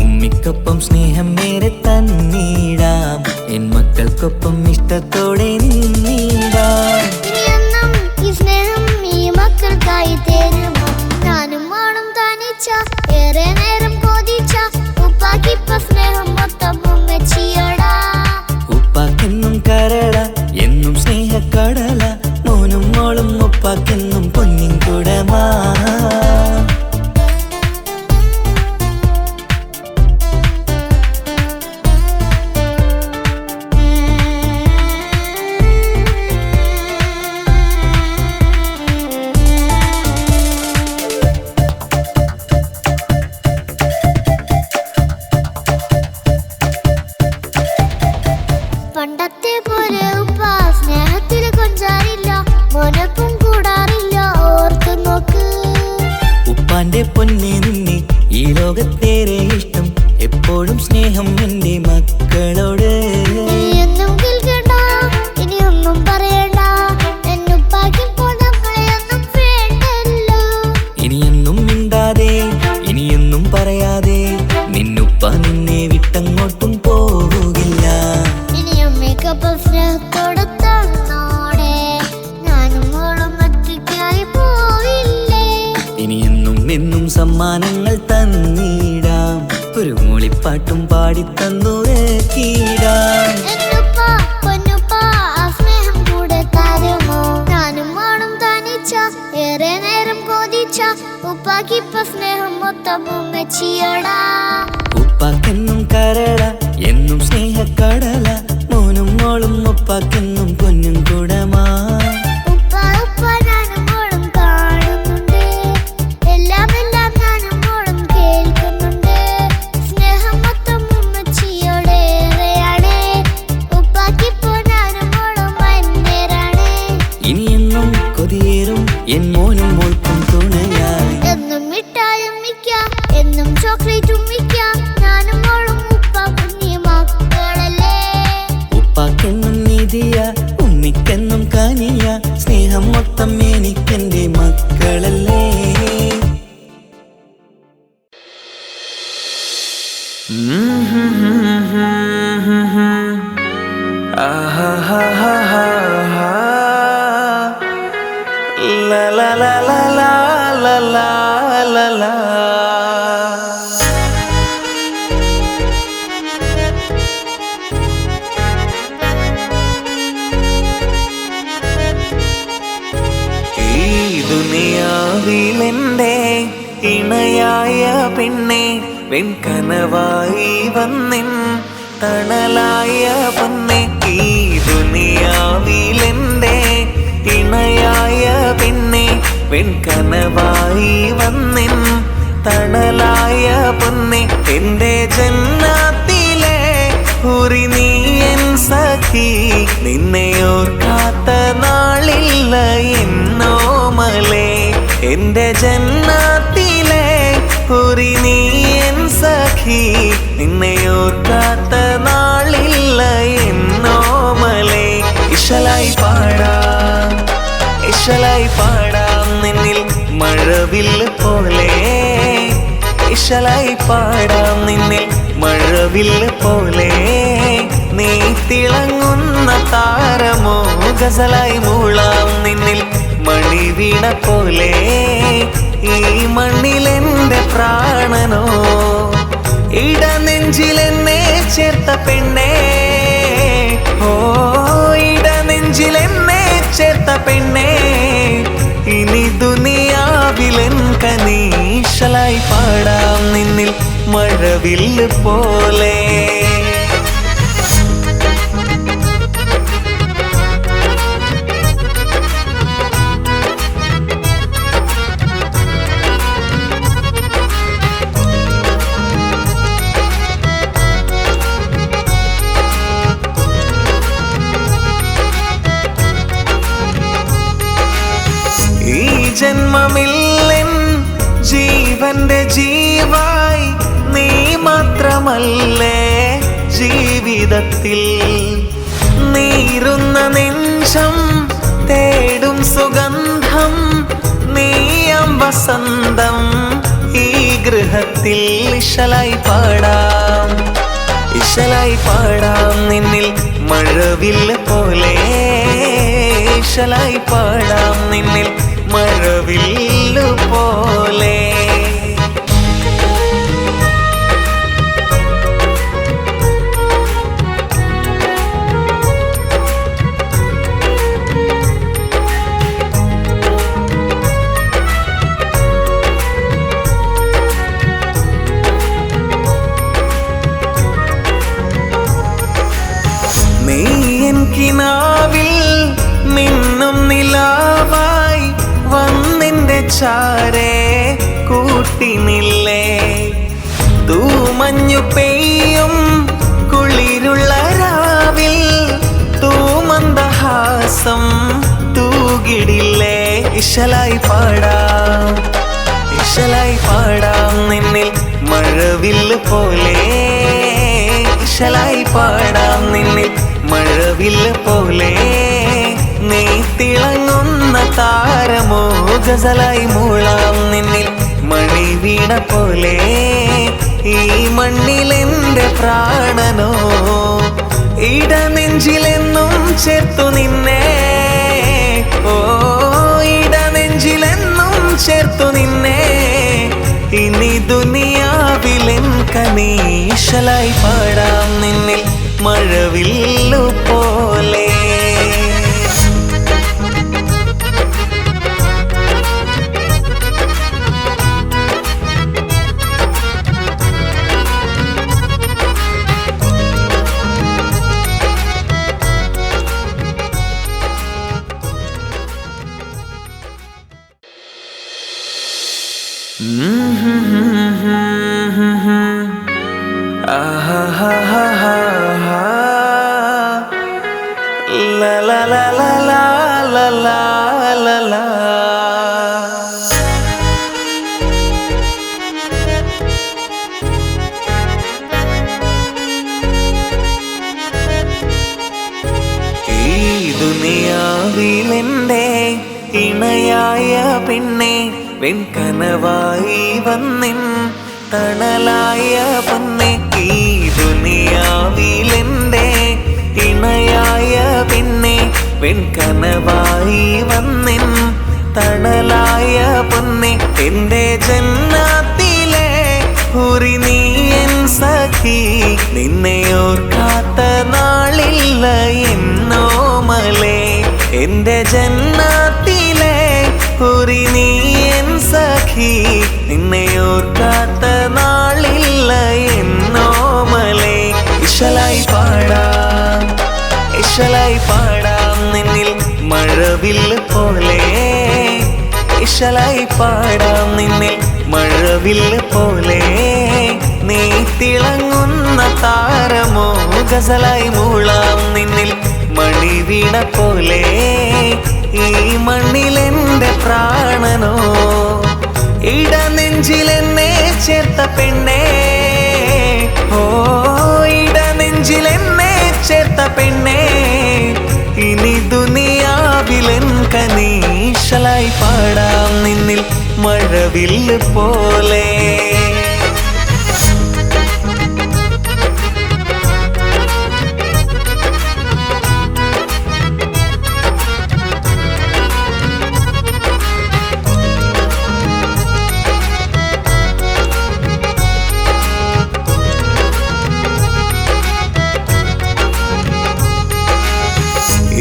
ഉമ്മിക്കൊപ്പം സ്നേഹം നേരെ തന്നീടാം. എൻ മക്കൾക്കൊപ്പം ഇഷ്ടത്തോടെ നിന്നീടാം. ഇനി എന്നും ഈ സ്നേഹം ഈ മക്കൾക്കായി തരുമോ? ഞാനും മോളും തനിച്ച ഏറെ നേരം കൊതിച്ച ഉപ്പാക്കിപ്പ സ്നേഹം മൊത്തം ഉമ്മച്ചിയോടാ. ഉപ്പാക്കെന്നും കരള എന്നും സ്നേഹക്കടല. മോനും മോളും ഉപ്പാക്കെന്നും പൊന്നിൻ കുടമാ. പണ്ടത്തെ പോലെ ഉപ്പ സ്നേഹത്തിൽ കൊഞ്ചാറില്ല, മോനൊപ്പം കൂടാറില്ല. ഓർത്തു നോക്ക്. ഉപ്പാന്റെ പൊന്നെ നിന്നെ ഈ ലോകത്തേറെ ഇഷ്ടം. എപ്പോഴും സ്നേഹം എന്റെ മക്കളോട്. ഇനിയൊന്നും കേൾക്കണ്ട, ഇനിയൊന്നും പറയണ്ട. എന്നുപ്പാക്കിപ്പോൾ നമ്മളെയൊന്നും വേണ്ടല്ലോ. ഇനിയൊന്നും മിണ്ടാതെ, ഇനിയൊന്നും പറയാതെ. നിന്നുപ്പ നിന്നെ വിട്ടങ്ങോട്ടും പോകില്ല. ഇനിയും മികപ്പം സ്നേഹത്തോടെ തന്നോടെ. ഞാനും മോളും ഒറ്റയ്ക്കായി പോവില്ലേ. ഇനിയെന്നും എന്നും സമ്മാനങ്ങൾ തന്നീടാം. ഒരു മൂളിപ്പാട്ടും പാടിത്തന്നുറക്കിടാം. എന്നുപ്പ പൊന്നുപ്പ ആ സ്നേഹം കൂടെ തരുമോ? ഞാനും മോളും തനിച്ച ഏറെ നേരം കൊതിച്ച ഉപ്പാക്കിപ്പ സ്നേഹം മൊത്തം ഉമ്മച്ചിയോടാ. ഉപ്പാക്കെന്നും കരള എന്നും സ്നേഹക്കടല, മോനും മോളും ഉപ്പാക്കെന്നും പൊന്നും കുടമാ. ഉപ്പ ഉപ്പ ഞാനും മോളും കാണുന്നുണ്ട്, എല്ലാം എല്ലാം ഞാനും മോളും കേൾക്കുന്നുണ്ട്. സ്നേഹം മൊത്തം ഉമ്മച്ചിയോടേറെയാണ്, ഉപ്പാക്കിപ്പോ ഞാനും മോളും അന്യരാണ്. ഇനിയെന്നും കൊതിയേറും എൻ മോനും മോൾക്കും തുണയായി. എന്നും മിഠായും മിക്കാം, എന്നും ചോക്ലേറ്റും മിക്കാം, ഞാനും മോളും ഉപ്പ കുഞ്ഞി മക്കളല്ലേ. ഉപ്പാക്കെന്നും നീതിയ ഉമ്മിക്കെന്നും കാനിയ, സ്നേഹം മൊത്തം എനിക്കെന്റെ മക്കളല്ലേ. La la la la la la la la la. ഈ ദുനിയാവിലെന്റെ ഇണയായ പെണ്ണെ, വെൺകനവായി വന്നിൻ തണലായ പൊന്നെ. ഈ ദുനിയാവിലെന്റെ ഇണയായ പെണ്ണെ, വെൺകനവായി വന്നിൻ തണലായ പൊന്നെ. എന്റെ ജന്നാത്തിലെ ഹുറി നീ എൻ സഖി, നിന്നെ ഓർക്കാത്ത നാളില്ല എന്നോമലേ. എന്റെ ജന്നാത്തിലെ ഹുറി നീ എൻ സഖി, നിന്നെ ഓർക്കാത്ത നാളില്ല എന്നോമലേ. ഇശലായി പാടാം, ഇശലായി പാടാം നിന്നിൽ മഴവില്ല് പോലെ. ഇശലായി പാടാം നിന്നിൽ മഴവില്ല് പോലെ. നീ തിളങ്ങുന്ന താരമോ, ഗസലായി മൂളാം നിന്നിൽ മണിവീണ പോലെ. ഈ മണ്ണിലെന്റെ പ്രാണനോ, ഇടനെഞ്ചിലെന്നെ ചേർത്ത പെണ്ണേ. ഓ ഇടനെഞ്ചിലെന്നെ ചേർത്ത പെണ്ണേ, ഇനി ദുനിയാവിലെൻ കനീശലായി പാടാം നിന്നിൽ മഴവില്ല് പോലെ. ഈ ജന്മമില്ലെൻ ജീവന്റെ ജീവായി നീ മാത്രമല്ലേ. ജീവിതത്തിൽ നീറുന്ന നെഞ്ചം തേടും സുഗന്ധം, നീയം വസന്തം ഈ ഗൃഹത്തിൽ. ഇശലായി പാടാം, ഇശലായി പാടാം നിന്നിൽ മഴവില്ല് പോലെ. ഇശലായി പാടാം നിന്നിൽ മഴവില്ല് പോലെ. നീ എൻ കിനാവിൽ മിന്നും നിലാവായി വന്നെന്റെ ചാരേ കൂട്ടിനില്ലേ. തൂമഞ്ഞു പെയ്യും കുളിരുള്ള രാവിൽ തൂമന്ദഹാസം തൂകിടില്ലേ. ഇശലായി പാടാം, ഇശലായി പാടാം നിന്നിൽ മഴവില്ല് പോലെ. ഇശലായി പാടാം നിന്നിൽ മഴവില്ല് പോലെ. നീ തിളങ്ങുന്ന താരമോ, ഗസലായി മൂളാം നിന്നിൽ മണിവീണ പോലെ. ഈ മണ്ണിലെന്റെ പ്രാണനോ, ഇടനെഞ്ചിലെന്നും ചേർത്തു നിന്നെ. ഓ ഇടനെഞ്ചിലെന്നും ചേർത്തു നിന്നെ. ഇനി ദുനിയാവിലെൻ കനീശലായി പാടാം നിന്നിൽ മഴവില്ലു പോലെ. La la la la la la la la la. ഈ ദുനിയാവിലെന്റെ ഇണയായ പെണ്ണെ വെൺകനവായി വന്നിൻ തണലായ പൊന്നെ. ഈ ദുനിയാവിലെന്റെ ഇണയായ പെണ്ണെ വെൺകനവായി വന്നിൻ തണലായ പൊന്നെ. എന്റെ ജന്നാത്തിലെ ഹുറി നീ എൻ സഖി, നിന്നെ ഓർക്കാത്ത നാളില്ല എന്നോമലേ. എന്റെ ജന്നാത്തിലെ ഹുറി നീ എൻ സഖി, നിന്നെ ഓർക്കാത്ത നാളില്ല എന്നോമലേ. ഇശലായി പാടാം, ഇശലായി പാടാം നിന്നിൽ മഴവില്ല് പോലെ. ഇശലായി പാടാം നിന്നിൽ മഴവില്ല് പോലെ. നീ തിളങ്ങുന്ന താരമോ, ഗസലായി മൂളാം നിന്നിൽ മണിവീണ പോലെ. ഈ മണ്ണിലെന്റെ പ്രാണനോ, ഇടനെഞ്ചിലെന്നെ ചേർത്ത പെണ്ണേ. ഓ ഇടനെഞ്ചിലെന്നെ ചേർത്ത പെണ്ണേ. ഇനി ദുനിയാവിലെൻ കനീശലായി പാടാം നിന്നിൽ മഴവില്ല് പോലെ.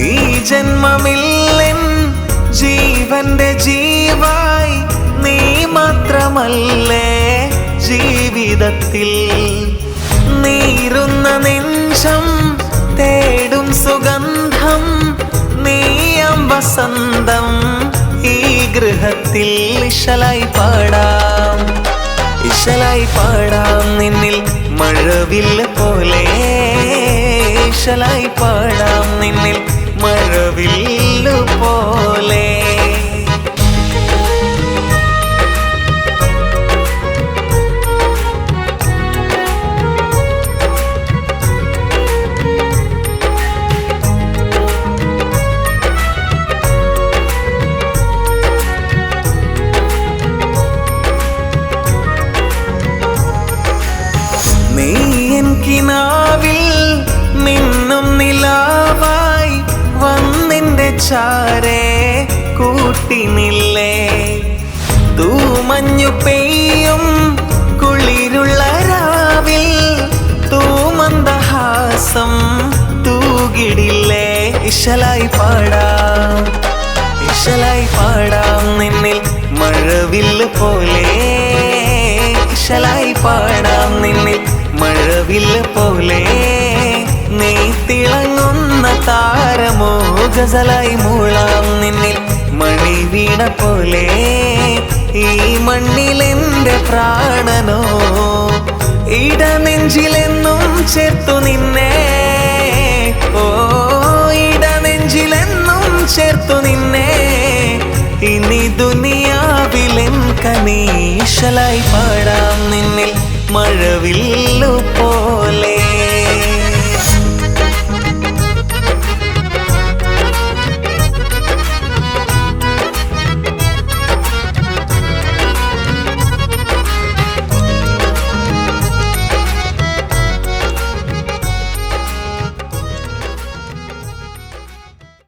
ഈ ജന്മമില്ലെൻ ജീവന്റെ ജീവായി നീ മാത്രമല്ലേ ജീവിതത്തിൽ. നീറുന്ന നെഞ്ചം തേടും സുഗന്ധം, നീയം വസന്തം ഈ ഗൃഹത്തിൽ. ഇശലായി പാടാം, ഇശലായി പാടാം നിന്നിൽ മഴവില്ല് പോലെ. ഇശലായി പാടാം നിന്നിൽ മഴവില്ല് പോലെ. നീ എൻ കിനാവിൽ മിന്നും നിലാവായി വന്നെന്റെ ചാരേ കൂട്ടിനില്ലേ. തൂമഞ്ഞു പെയ്യും കുളിരുള്ള രാവിൽ തൂമന്ദഹാസം തൂകിടില്ലേ. ഇശലായി പാടാം, ഇശലായി പാടാം നിന്നിൽ മഴവില്ല് പോലെ. ഇശലായി പാടാം നിന്നിൽ മഴവില്ല് പോലെ. നീ തിളങ്ങുന്ന താരമോ, ഗസലായി മൂളാം നിന്നിൽ മണിവീണ പോലെ. ഈ മണ്ണിലെന്റെ പ്രാണനോ, ഇടനെഞ്ചിലെന്നും ചേർത്തു നിന്നെ. ഓ ഇടനെഞ്ചിലെന്നും ചേർത്തു നിന്നെ. ഇനി ദുനിയാവിലെൻ കനീശലായി പാടാം നിന്നിൽ മഴവില്ലു